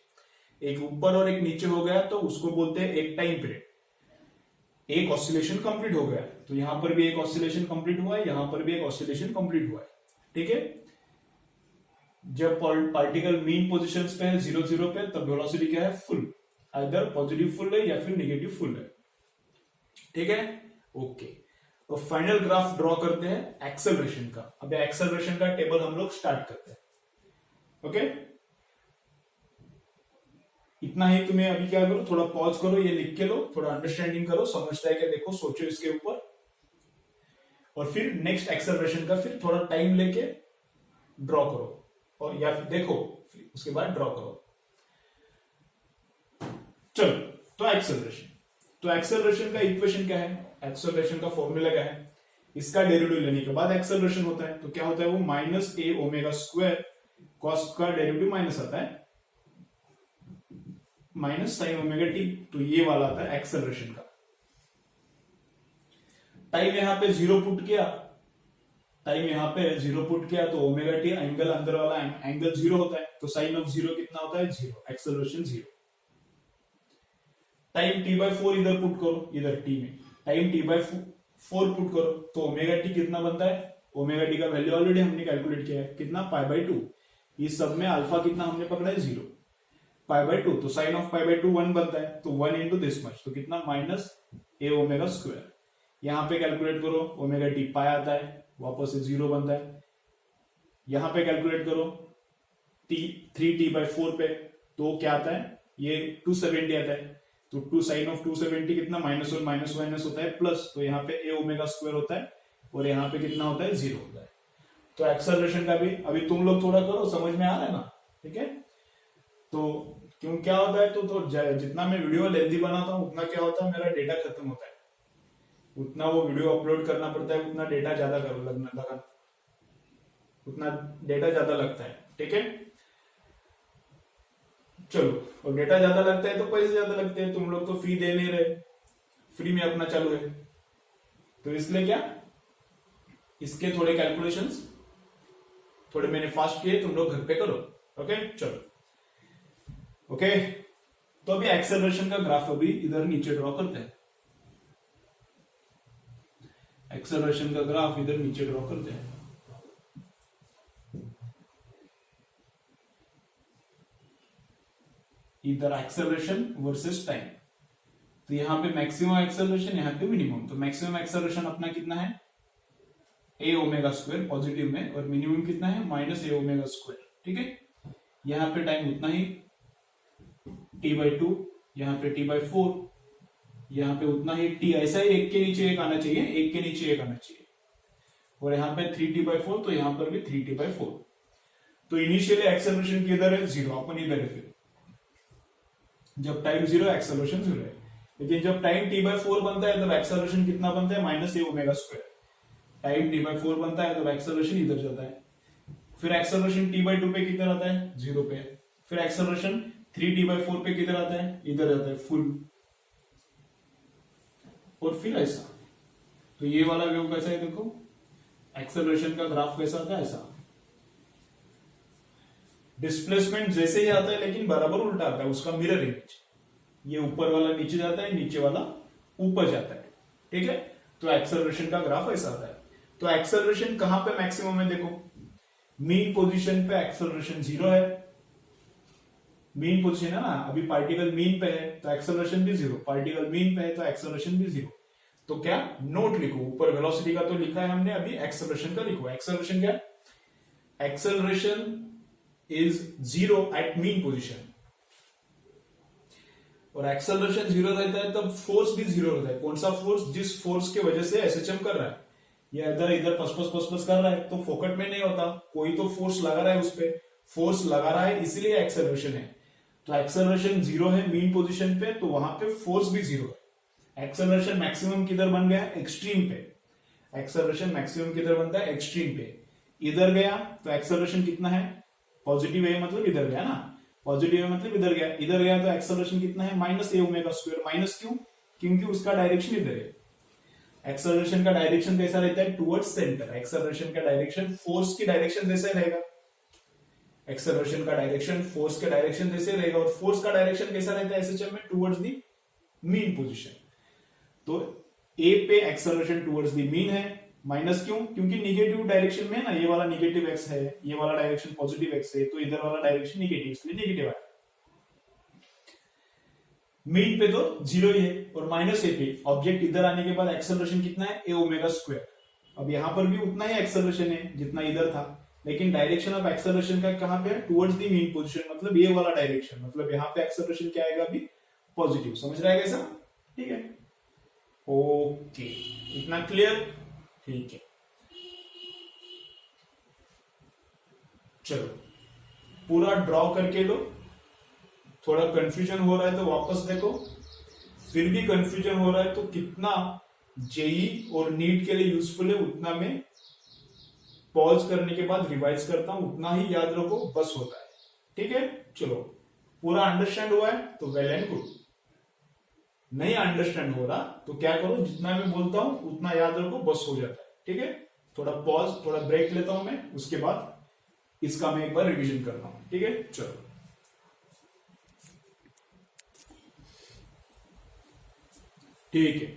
एक ऊपर और एक नीचे हो गया तो उसको बोलते हैं एक टाइम पीरियड। एक ऑसिलेशन कंप्लीट हो गया, तो यहां पर भी एक ऑसिलेशन कंप्लीट हुआ है, यहां पर भी एक ऑसिलेशन कंप्लीट हुआ है, ठीक है। जब पार्टिकल मीन पोजीशंस पे है 0 0 पे, तब वेलोसिटी क्या है? फुल, इधर पॉजिटिव फुल है या फिर नेगेटिव फुल है, ठीक है। ओके, तो फाइनल ग्राफ ड्रॉ करते हैं एक्सेलरेशन का। अब एक्सेलरेशन का टेबल हम लोग स्टार्ट करते हैं। ओके, इतना ही तुम्हें अभी क्या करो, थोड़ा पॉज करो, ये लिख के लो, थोड़ा अंडरस्टैंडिंग करो, समझता है क्या देखो, सोचो इसके ऊपर, और फिर नेक्स्ट एक्सेलरेशन का फिर थोड़ा टाइम लेके ड्रॉ करो, और या फिर देखो उसके बाद ड्रॉ करो। चलो, तो एक्सेलरेशन का इक्वेशन क्या है? एक्सेलरेशन का फॉर्मूला क्या है? इसका डेरिवेटिव लेने के बाद एक्सेलरेशन होता है, तो क्या होता है वो? -a ओमेगा स्क्वायर, कॉस का डेरिवेटिव माइनस आता है, माइनस साइन ओमेगा टी। तो ये वाला आता है एक्सेलरेशन का। टाइम यहां पे 0 पुट किया, तो ओमेगा टी एंगल, अंदर वाला एंगल 0 होता है, तो साइन ऑफ 0 कितना होता है? 0, एक्सेलरेशन 0। टाइम t/4 इधर पुट करो, इधर t में टाइम t/4 पुट करो, तो ओमेगा टी कितना बनता है? ओमेगा टी का वैल्यू ऑलरेडी हमने कैलकुलेट किया है, कितना? π/2। इस सब में अल्फा कितना हमने पकड़ा है? 0, π/2। तो साइन ऑफ π/2 1 बनता है, तो 1 इंटू दिस मच, तो कितना? -a omega square. यहां पे कैलकुलेट करो, ओमेगा टी पाई आता है, वापस से 0 बनता है। यहां पे कैलकुलेट करो 3t/4 पे, तो क्या आता है? ये 270 आता है, तो 2 साइन ऑफ 270 कितना? -1 माइनस होता है प्लस, तो यहाँ पे a ओमेगा स्क्वायर होता है और यहाँ पे कितना होता है, 0 होता है। तो एक्सेलरेशन का भी अभी तुम लोग थोड़ा करो, समझ में आ रहा है ना, ठीक है। तो क्यों क्या होता है, तो जितना मैं वीडियो लेंथी बनाता हूँ उतना क्या होता है, मेरा डेटा खत्म होता है, उतना वो वीडियो अपलोड करना पड़ता है, उतना डेटा ज्यादा लगा, उतना डेटा ज्यादा लगता है, ठीक है। चलो, और डेटा ज्यादा लगता है तो पैसे ज्यादा लगते हैं, तुम लोग तो फी दे नहीं रहे, फ्री में अपना चालू है, तो इसलिए क्या, इसके थोड़े कैलकुलेशंस थोड़े मैंने फास्ट किए, तुम लोग घर पे करो, ओके। चलो, ओके। तो अभी एक्सेलरेशन का ग्राफ अभी इधर नीचे ड्रॉ करते हैं, एक्सेलरेशन का ग्राफ इधर नीचे ड्रॉ करते हैं। इधर एक्सेलरेशन वर्सेस टाइम, तो यहां पे मैक्सिमम एक्सेलरेशन, यहां पे मिनिमम। तो मैक्सिमम एक्सेलरेशन अपना कितना है, ए ओमेगा स्क्वायर पॉजिटिव में, और मिनिमम कितना है, माइनस ए ओमेगा स्क्वायर, ठीक है। यहां पे टाइम उतना ही t/2, यहाँ पे t/4, यहाँ पे उतना ही t, ऐसा ही एक के नीचे एक आना चाहिए, एक के नीचे एक आना चाहिए, और यहाँ पे 3t/4, तो यहाँ पर भी 3t/4। तो इनिशियली एक्सेलरेशन किधर है, 0, अपन इधर है, फिर जब टाइम 0 एक्सेलरेशन 0 है, लेकिन जब टाइम t/4 बनता है तब एक्सेलरेशन कितना बनता है, minus A omega square. Time t/4 बनता है तब एक्सेलरेशन इधर जाता है, फिर एक्सेलरेशन t/2 पे किधर आता है, 0 पे, फिर एक्सेलरेशन 3t/4 पे किधर आता है, इधर आता है फुल, और फिर ऐसा। तो ये वाला वेव कैसा है, देखो एक्सेलरेशन का ग्राफ कैसा आता है, ऐसा डिस्प्लेसमेंट जैसे ही आता है लेकिन बराबर उल्टा आता है, उसका मिरर इमेज, ये ऊपर वाला नीचे जाता है, नीचे वाला ऊपर जाता है, ठीक है। तो एक्सेलरेशन का ग्राफ ऐसा आता है। तो एक्सेलरेशन कहां पे मैक्सिमम है, देखो मीन पोजीशन पे एक्सेलरेशन 0 है, मीन पोजीशन है ना, अभी पार्टिकल मीन पे है तो एक्सेलरेशन भी 0, पार्टिकल मीन पे है तो एक्सेलरेशन भी 0। तो क्या, नोट लिखो, ऊपर वेलोसिटी का तो लिखा है हमने, अभी एक्सेलरेशन का लिखो। एक्सेलरेशन क्या, acceleration is 0 at mean position, और एक्सेलरेशन 0 रहता है तब फोर्स भी 0 रहता है। कौन सा फोर्स, जिस फोर्स के वजह से एसएचएम कर रहा है, या इधर इधर पस कर रहा है, तो फोकट में नहीं होता, कोई तो फोर्स लगा रहा है, उस पर फोर्स लगा रहा है, इसीलिए एक्सेलरेशन है। तो एक्सेलरेशन 0 है मीन पोजीशन पे, तो वहां पे फोर्स भी 0 है। एक्सेलरेशन मैक्सिमम किधर बन गया, एक्सट्रीम पे। एक्सेलरेशन मैक्सिमम किधर बनता है, एक्सट्रीम पे। इधर गया तो एक्सेलरेशन कितना है, पॉजिटिव है मतलब इधर गया ना, पॉजिटिव है मतलब इधर गया, इधर गया तो एक्सेलरेशन कितना है, minus A omega square. Minus क्यों, क्योंकि उसका डायरेक्शन इधर है। एक्सेलरेशन का डायरेक्शन कैसा रहता है, टुवर्ड्स सेंटर। एक्सेलरेशन का डायरेक्शन फोर्स की डायरेक्शन जैसे रहेगा, एक्सेलरेशन का डायरेक्शन फोर्स के डायरेक्शन जैसे रहेगा, और फोर्स का डायरेक्शन कैसा रहता है एसएचएम में, टुवर्ड्स द मीन पोजीशन। तो ए पे एक्सेलरेशन टुवर्ड्स द मीन है, माइनस क्यों, क्योंकि निगेटिव डायरेक्शन में ना, ये वाला निगेटिव एक्स है, ये वाला डायरेक्शन पॉजिटिव एक्स है, तो इधर वाला डायरेक्शन निगेटिव, इसलिए निगेटिव है। मीन पे तो 0 ही है, और माइनस ए पे ऑब्जेक्ट इधर आने के बाद एक्सेलरेशन कितना है, ए ओमेगा स्क्वायर। अब यहां पर भी उतना ही एक्सेलरेशन है जितना इधर था, लेकिन डायरेक्शन ऑफ एक्सेलरेशन का कहां पे है, टुवर्ड्स द मीन पोजीशन, मतलब ये वाला डायरेक्शन, मतलब यहां पे एक्सेलरेशन क्या आएगा अभी, पॉजिटिव। समझ रहा है कैसा, ठीक है, ओके, इतना क्लियर, ठीक है। चलो पूरा ड्रॉ करके लो, थोड़ा कंफ्यूजन हो रहा है तो वापस देखो, फिर भी कंफ्यूजन हो रहा है तो कितना जेई और नीट के लिए यूजफुल है उतना मैं पॉज करने के बाद रिवाइज करता हूं, उतना ही याद रखो, बस होता है, ठीक है। चलो पूरा अंडरस्टैंड हुआ है तो वेल एंड गुड, नहीं अंडरस्टैंड हो रहा तो क्या करो, जितना मैं बोलता हूं उतना याद रखो, बस हो जाता है, ठीक है। थोड़ा पॉज, थोड़ा ब्रेक लेता हूं मैं, उसके बाद इसका मैं एक बार रिवीजन करता हूं, ठीक है। चलो ठीक है,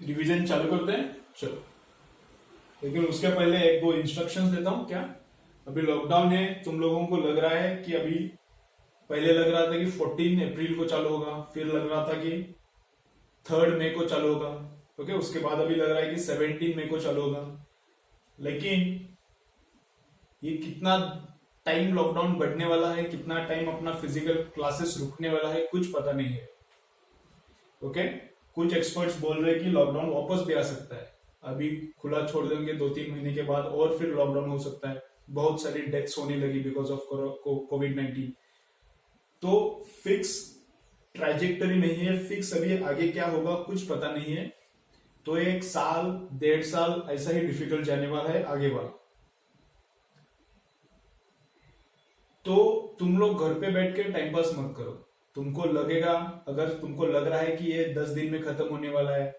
रिवीजन चालू करते हैं। चलो, लेकिन उसके पहले एक दो इंस्ट्रक्शंस देता हूं। क्या, अभी लॉकडाउन है, तुम लोगों को लग रहा है कि अभी, पहले लग रहा था कि 14 अप्रैल को चालू होगा, फिर लग रहा था कि 3 मई को चालू होगा, ओके, उसके बाद अभी लग रहा है कि 17 मई को चालू होगा। लेकिन ये कितना टाइम लॉकडाउन बढ़ने वाला है, कितना टाइम अपना फिजिकल क्लासेस रुकने वाला है, कुछ पता नहीं है, ओके। कुछ एक्सपर्ट्स बोल रहे हैं कि लॉकडाउन वापस भी आ सकता है, अभी खुला छोड़ देंगे 2-3 महीने के बाद और फिर लॉकडाउन हो सकता है। बहुत सारी डेथ्स होने लगी बिकॉज ऑफ कोविड-19। तो फिक्स ट्राइजेक्टरी नहीं है, फिक्स अभी आगे क्या होगा कुछ पता नहीं है। तो 1 साल 1.5 साल ऐसा ही डिफिकल्ट जाने वाला है आगे वाला। तो तुम लोग घर पे बैठ के टाइम पास मत करो। तुमको लगेगा, अगर तुमको लग रहा है कि ये 10 दिन में खत्म होने वाला है,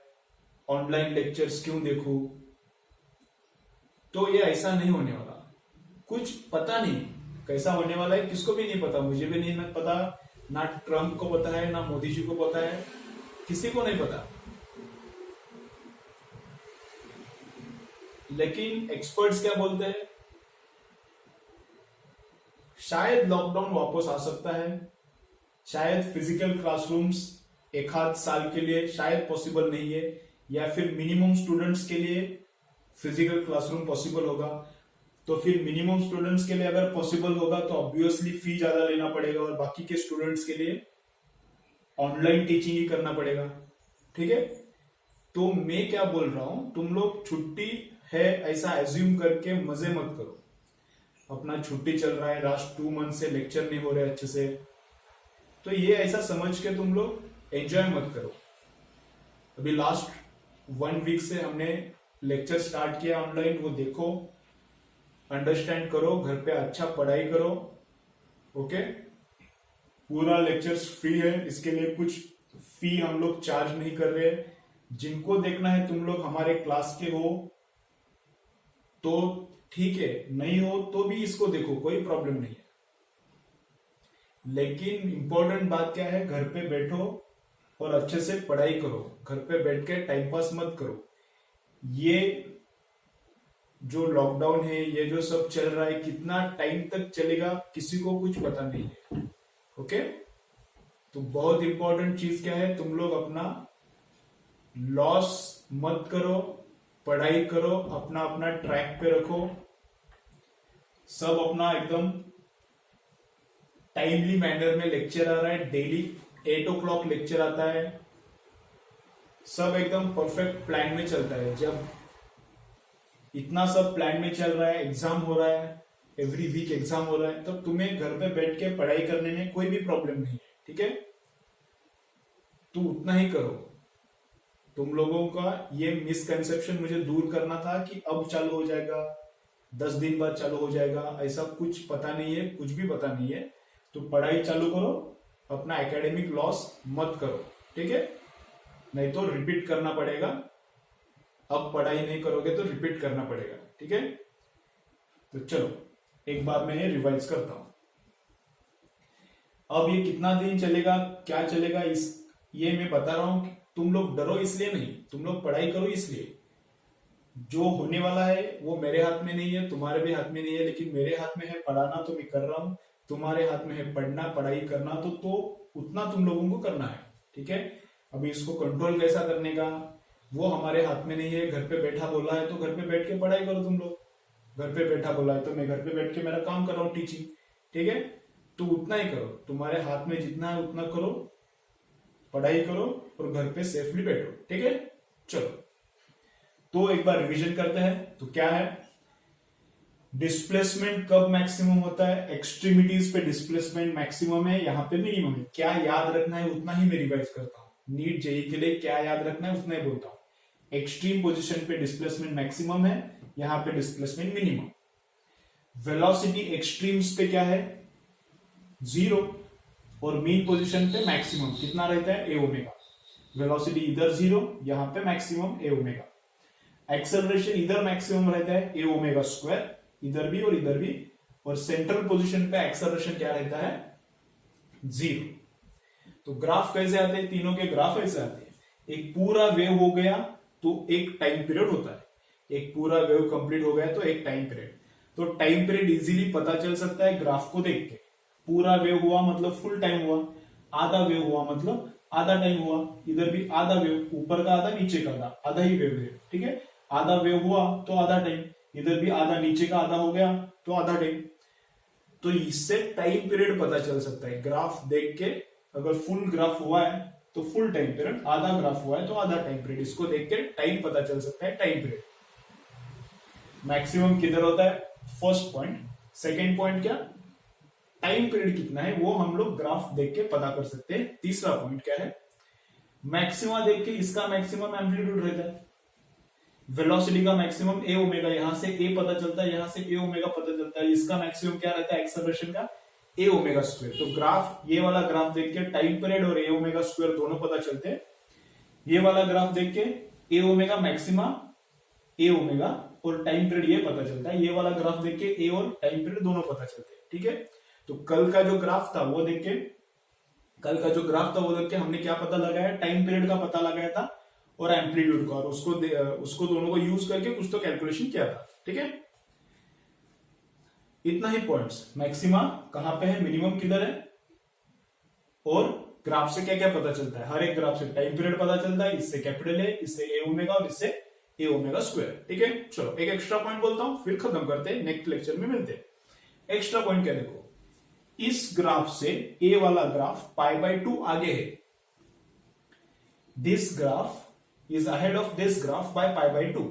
ऑनलाइन लेक्चर्स क्यों देखूं, तो ये ऐसा नहीं होने वाला। कुछ पता नहीं कैसा होने वाला है, किसको भी नहीं पता, मुझे भी नहीं पता, ना ट्रम्प को पता है, ना मोदी जी को पता है, किसी को नहीं पता। लेकिन एक्सपर्ट्स क्या बोलते हैं, शायद लॉकडाउन वापस आ सकता है, शायद फिजिकल क्लासरूम्स 1-8 साल के लिए शायद पॉसिबल नहीं है, या फिर मिनिमम स्टूडेंट्स के लिए फिजिकल क्लासरूम पॉसिबल होगा। तो फिर मिनिमम स्टूडेंट्स के लिए अगर पॉसिबल होगा तो ऑब्वियसली फी ज्यादा लेना पड़ेगा, और बाकी के स्टूडेंट्स के लिए ऑनलाइन टीचिंग ही करना पड़ेगा। ठीक है, तो मैं क्या बोल रहा हूं, तुम लोग छुट्टी है ऐसा एज्यूम करके मजे मत करो। अपना छुट्टी चल रहा है, लास्ट 2 मंथ से लेक्चर नहीं हो रहे अच्छे से, तो ये ऐसा समझ के तुम लोग एंजॉय मत करो। अभी लास्ट 1 वीक से हमने लेक्चर स्टार्ट किया ऑनलाइन, वो देखो, अंडरस्टैंड करो, घर पे अच्छा पढ़ाई करो। ओके, पूरा लेक्चर्स फ्री है, इसके लिए कुछ फी हम लोग चार्ज नहीं कर रहे। जिनको देखना है तुम लोग हमारे क्लास के हो तो ठीक है, नहीं हो तो भी इसको देखो, कोई प्रॉब्लम नहीं है। लेकिन इंपॉर्टेंट बात क्या है, घर पे बैठो और अच्छे से पढ़ाई करो, घर पे बैठ के टाइम पास मत करो। ये जो लॉकडाउन है, ये जो सब चल रहा है, कितना टाइम तक चलेगा किसी को कुछ पता नहीं है। ओके, तो बहुत इंपॉर्टेंट चीज क्या है, तुम लोग अपना लॉस मत करो, पढ़ाई करो, अपना अपना ट्रैक पे रखो, सब अपना एकदम टाइमली मैनर में लेक्चर आ रहा है, डेली 8 o'clock लेक्चर आता है, सब एकदम परफेक्ट प्लान में चलता है। जब इतना सब प्लान में चल रहा है, एग्जाम हो रहा है, एवरी वीक एग्जाम हो रहा है, तब तुम्हें घर पे बैठ के पढ़ाई करने में कोई भी प्रॉब्लम नहीं है। ठीक है, तो उतना ही करो। तुम लोगों का ये मिसकंसेप्शन मुझे दूर करना था कि अब चालू हो जाएगा, 10 दिन बाद चालू हो जाएगा, ऐसा कुछ पता नहीं है, कुछ भी पता नहीं है। तो पढ़ाई चालू करो, अपना एकेडमिक लॉस मत करो। ठीक है, नहीं तो रिपीट करना पड़ेगा। अब पढ़ाई नहीं करोगे तो रिपीट करना पड़ेगा। ठीक है, तो चलो एक बार मैं ये रिवाइज करता हूं। अब ये कितना दिन चलेगा, क्या चलेगा, ये मैं बता रहा हूं कि तुम लोग डरो इसलिए नहीं, तुम लोग पढ़ाई करो इसलिए। जो होने वाला है वो मेरे हाथ में नहीं है, तुम्हारे भी हाथ में नहीं है, लेकिन मेरे हाथ में है पढ़ाना, तो मैं कर रहा हूं। तुम्हारे हाथ में है पढ़ना, पढ़ाई करना, तो उतना तुम लोगों को करना है। ठीक है, अभी इसको कंट्रोल कैसा करने का वो हमारे हाथ में नहीं है। घर पे बैठा बोला है तो घर पे बैठ के पढ़ाई करो तुम लोग, घर पे बैठा बोला है तो मैं घर पे बैठ के मेरा काम कर रहा हूँ, टीचिंग। ठीक है, तो उतना ही करो, तुम्हारे हाथ में जितना है उतना करो, पढ़ाई करो और घर पे सेफली बैठो। ठीक है, चलो तो एक बार रिवीजन करते हैं। तो क्या है, डिस्प्लेसमेंट कब मैक्सिमम होता है, एक्सट्रीमिटीज पे डिस्प्लेसमेंट मैक्सिमम है, यहाँ पे मिनिमम है। क्या याद रखना है उतना ही मैं रिवाइज करता हूँ, नीट जेई के लिए क्या याद रखना है उतना ही बोलता हूँ। एक्सट्रीम पोजीशन पे डिस्प्लेसमेंट मैक्सिमम है, यहाँ पे डिस्प्लेसमेंट मिनिमम। वेलोसिटी एक्सट्रीम्स पे क्या है, 0, और मीन पोजीशन पे मैक्सिमम कितना रहता है, ए ओमेगा। वेलोसिटी इधर 0, यहाँ पे मैक्सिमम ए ओमेगा। एक्सेलरेशन इधर मैक्सिमम रहता है ए ओमेगा स्क्वायर, इधर भी और इधर भी, और सेंट्रल पोजीशन पे एक्सेलरेशन क्या रहता है, 0। तो ग्राफ कैसे आते हैं, तीनों के ग्राफ ऐसे आते हैं। एक पूरा वेव हो गया तो एक टाइम पीरियड होता है, एक पूरा वेव कंप्लीट हो गया तो एक टाइम पीरियड। तो टाइम पीरियड इजीली पता चल सकता है ग्राफ को देख के। पूरा वेव हुआ मतलब फुल टाइम हुआ, आधा वेव हुआ मतलब आधा टाइम हुआ, इधर भी आधा वेव, ऊपर का आधा नीचे का आधा, आधा ही वेव है। ठीक है, आधा वेव हुआ तो आधा टाइम, इधर भी आधा नीचे का आधा हो गया तो आधा टाइम। तो इससे टाइम पीरियड पता चल सकता है ग्राफ देख के। अगर फुल ग्राफ हुआ है तो फुल टाइम पीरियड, आधा ग्राफ हुआ है तो आधा टाइम पीरियड, इसको देख के टाइम पता चल सकता है, टाइम पीरियड। मैक्सिमम किधर होता है, फर्स्ट पॉइंट। सेकेंड पॉइंट क्या, टाइम पीरियड कितना है वो हम लोग ग्राफ देख के पता कर सकते हैं। तीसरा पॉइंट क्या है, मैक्सिमा देख के इसका मैक्सिमम एम्पलीट्यूड रहता है। वेलोसिटी का मैक्सिमम ए ओमेगा, यहां से ए पता चलता है, यहां से ए ओमेगा पता चलता है। इसका मैक्सिमम क्या रहता है, एक्सेलरेशन का ए ओमेगा स्क्वायर। तो ग्राफ, ये वाला ग्राफ देख के टाइम पीरियड और ए ओमेगा स्क्वायर दोनों पता चलते हैं। ये वाला ग्राफ देख के ए ओमेगा मैक्सिमा, ए ओमेगा और टाइम पीरियड ये पता चलता है। ये वाला ग्राफ देख के ए और टाइम पीरियड दोनों पता चलते हैं। ठीक है, तो कल का जो ग्राफ था वो देख के, हमने क्या पता लगाया, टाइम पीरियड का पता लगाया था और एम्पलीट्यूड का, और उसको दोनों को यूज करके कुछ तो कैलकुलेशन किया था। ठीक है, इतना ही पॉइंट्स। मैक्सिमा कहां पे है, मिनिमम किधर है, और ग्राफ से क्या क्या पता चलता है। हर एक ग्राफ से टाइम पीरियड पता चलता है, इससे कैपिटल है, इससे ए ओमेगा और इससे ए ओमेगा स्क्वायर। ठीक है, चलो एक एक्स्ट्रा पॉइंट बोलता हूं, फिर खत्म करते हैं, नेक्स्ट लेक्चर में मिलते हैं। एक्स्ट्रा पॉइंट क्या, देखो इस ग्राफ से ए वाला ग्राफ π/2 आगे है। This graph is ahead of this graph by π/2,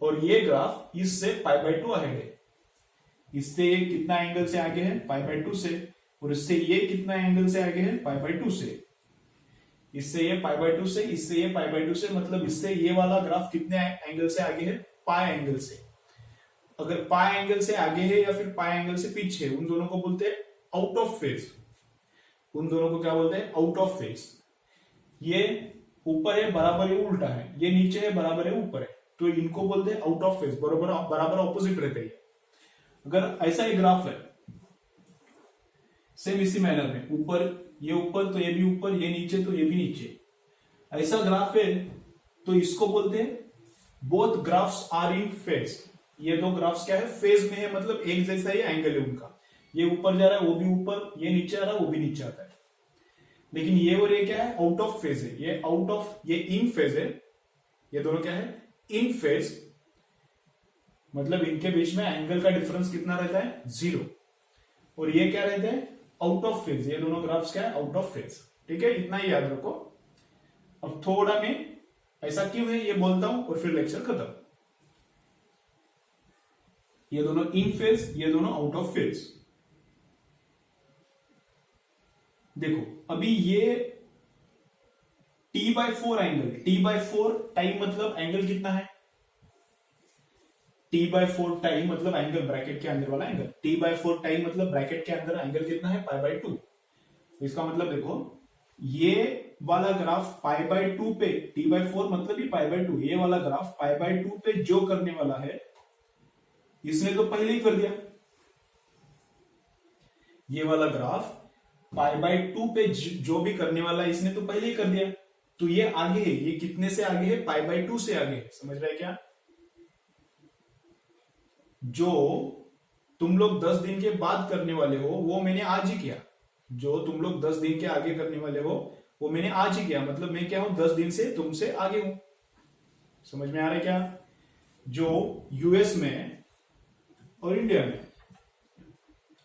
और ये ग्राफ इससे π/2 अहेड है। इससे ये कितना एंगल से आगे है, π/2 से, और इससे ये कितना एंगल से आगे है, π/2 से। इससे ये π/2 से, इससे ये π/2 से, मतलब इससे ये वाला ग्राफ कितने एंगल से आगे है, पाई एंगल से। अगर पाई एंगल से आगे है या फिर पाई एंगल से पीछे, उन दोनों को बोलते हैं आउट ऑफ फेज। उन दोनों को क्या बोलते हैं, आउट ऑफ फेज। ये ऊपर है बराबर है उल्टा है, ये नीचे है बराबर है ऊपर है, तो इनको बोलते हैं आउट ऑफ फेज, बराबर ऑपोजिट रहते हैं। अगर ऐसा ही ग्राफ है सेम इसी मैनर में, ऊपर तो ये भी ऊपर, ये नीचे तो ये भी नीचे, ऐसा ग्राफ है तो इसको बोलते हैं both graphs are in phase. ये दो ग्राफ्स क्या है, फेज में है, मतलब एक जैसा ही एंगल है उनका। ये ऊपर जा रहा है वो भी ऊपर, ये नीचे आ रहा है वो भी नीचे आता है। लेकिन ये और ये क्या है, आउट ऑफ फेज है। ये आउट ऑफ, ये इन फेज है। ये दोनों क्या है, इन फेज, मतलब इनके बीच में एंगल का डिफरेंस कितना रहता है, 0। और ये क्या रहता है, आउट ऑफ फेज। ये दोनों ग्राफ्स क्या है, आउट ऑफ फेज। ठीक है, इतना ही याद रखो। अब थोड़ा मैं ऐसा क्यों है ये बोलता हूं और फिर लेक्चर खत्म। ये दोनों इन फेज, ये दोनों आउट ऑफ फेज। देखो अभी ये t/4 एंगल, t/4 टाइम मतलब एंगल कितना है, t/4 टाइम मतलब एंगल ब्रैकेट के अंदर वाला एंगल। t/4 टाइम मतलब ब्रैकेट के अंदर एंगल कितना है, π/2। इसका मतलब देखो ये वाला ग्राफ π/2 पे, t/4 मतलब ही π/2, ये वाला ग्राफ π/2 पे जो करने वाला है इसने तो पहले ही कर दिया। ये वाला ग्राफ π/2 पे जो भी करने वाला है इसने तो पहले ही कर दिया। तो ये आगे है, ये कितने से आगे है, π/2 से आगे है। समझ रहे क्या, जो तुम लोग 10 दिन के बाद करने वाले हो वो मैंने आज ही किया। जो तुम लोग 10 दिन के आगे करने वाले हो वो मैंने आज ही किया, मतलब मैं क्या हूं, 10 दिन से तुमसे आगे हूं। समझ में आ रहा है क्या, जो यूएस में और इंडिया में,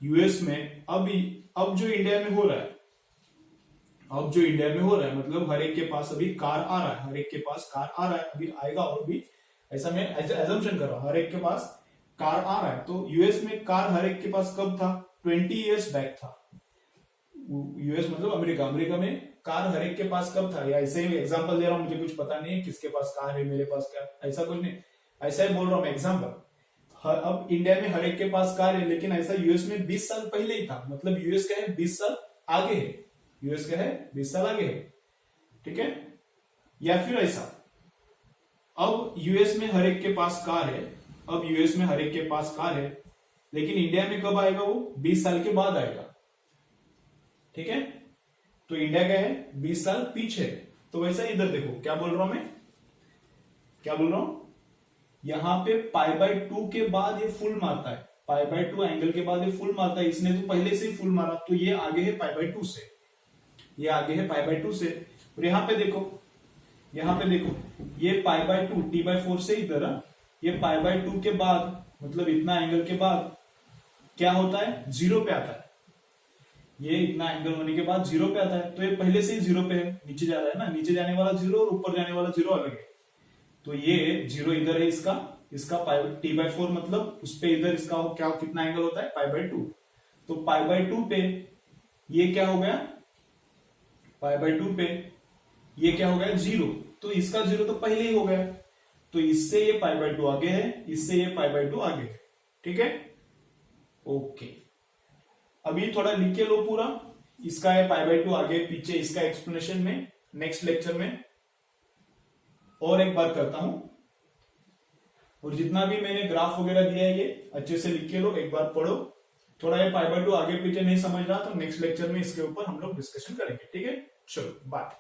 यूएस में अब जो इंडिया में हो रहा है, मतलब हर एक के पास अभी कार आ रहा है, हर एक के पास कार आ रहा है, अभी आएगा और भी, ऐसा मैं एजम्पशन कर रहा हूं, हर एक के पास कार आ रहा है। तो यूएस में कार हर एक के पास कब था, 20 इयर्स बैक था। यूएस मतलब अमेरिका में कार हर एक के पास कब था, या ऐसे ही एग्जांपल दे रहा हूं, मुझे कुछ पता नहीं है किसके पास कार है, मेरे पास क्या, ऐसा कुछ नहीं, ऐसा ही बोल रहा हूं मैं एग्जांपल। अब इंडिया में हर एक के पास कार है, लेकिन ऐसा यूएस में 20 साल पहले ही था, मतलब यूएस क्या है 20 साल आगे है, यूएस क्या है 20 साल आगे है। ठीक है, या फिर ऐसा, अब यूएस में हर एक के पास कार है, लेकिन इंडिया में कब आएगा वो, 20 साल के बाद आएगा। ठीक है, तो इंडिया क्या है 20 साल पीछे। तो वैसा इधर देखो क्या बोल रहा हूं मैं, यहां पे π/2 के बाद ये फुल मारता है, π/2 एंगल के बाद ये फुल मारता है, इसने तो पहले से ही फुल मारा, तो ये आगे है π/2 से, और यहां पे देखो ये π/2 t/4 से इधर, ये π/2 के बाद मतलब इतना एंगल के बाद क्या होता है, 0 पे आता है। ये इतना एंगल होने के बाद जीरो पे आता है, तो ये पहले से ही जीरो पे है, नीचे जा रहा है ना, नीचे जाने वाला जीरो और ऊपर जाने वाला जीरो अलग है, तो ये जीरो इधर है इसका, इसका पाई T/4 मतलब उस पे इधर इसका क्या कितना एंगल होता है π/2, तो π/2 पे ये क्या हो गया, π/2 पे ये क्या हो गया जीरो, तो इसका जीरो तो पहले ही हो गया, तो इससे ये π/2 आगे है, इससे ये π/2 आगे है, ठीक है। ओके, अभी थोड़ा लिख के लो पूरा, इसका है π/2 आगे पीछे, इसका एक्सप्लेनेशन में नेक्स्ट लेक्चर में और एक बार करता हूं, और जितना भी मैंने ग्राफ वगैरह दिया है ये अच्छे से लिख के लो, एक बार पढ़ो, थोड़ा ये π/2 आगे पीछे नहीं समझ रहा तो नेक्स्ट लेक्चर में इसके ऊपर हम लोग डिस्कशन करेंगे, ठीक है। चलो बाय।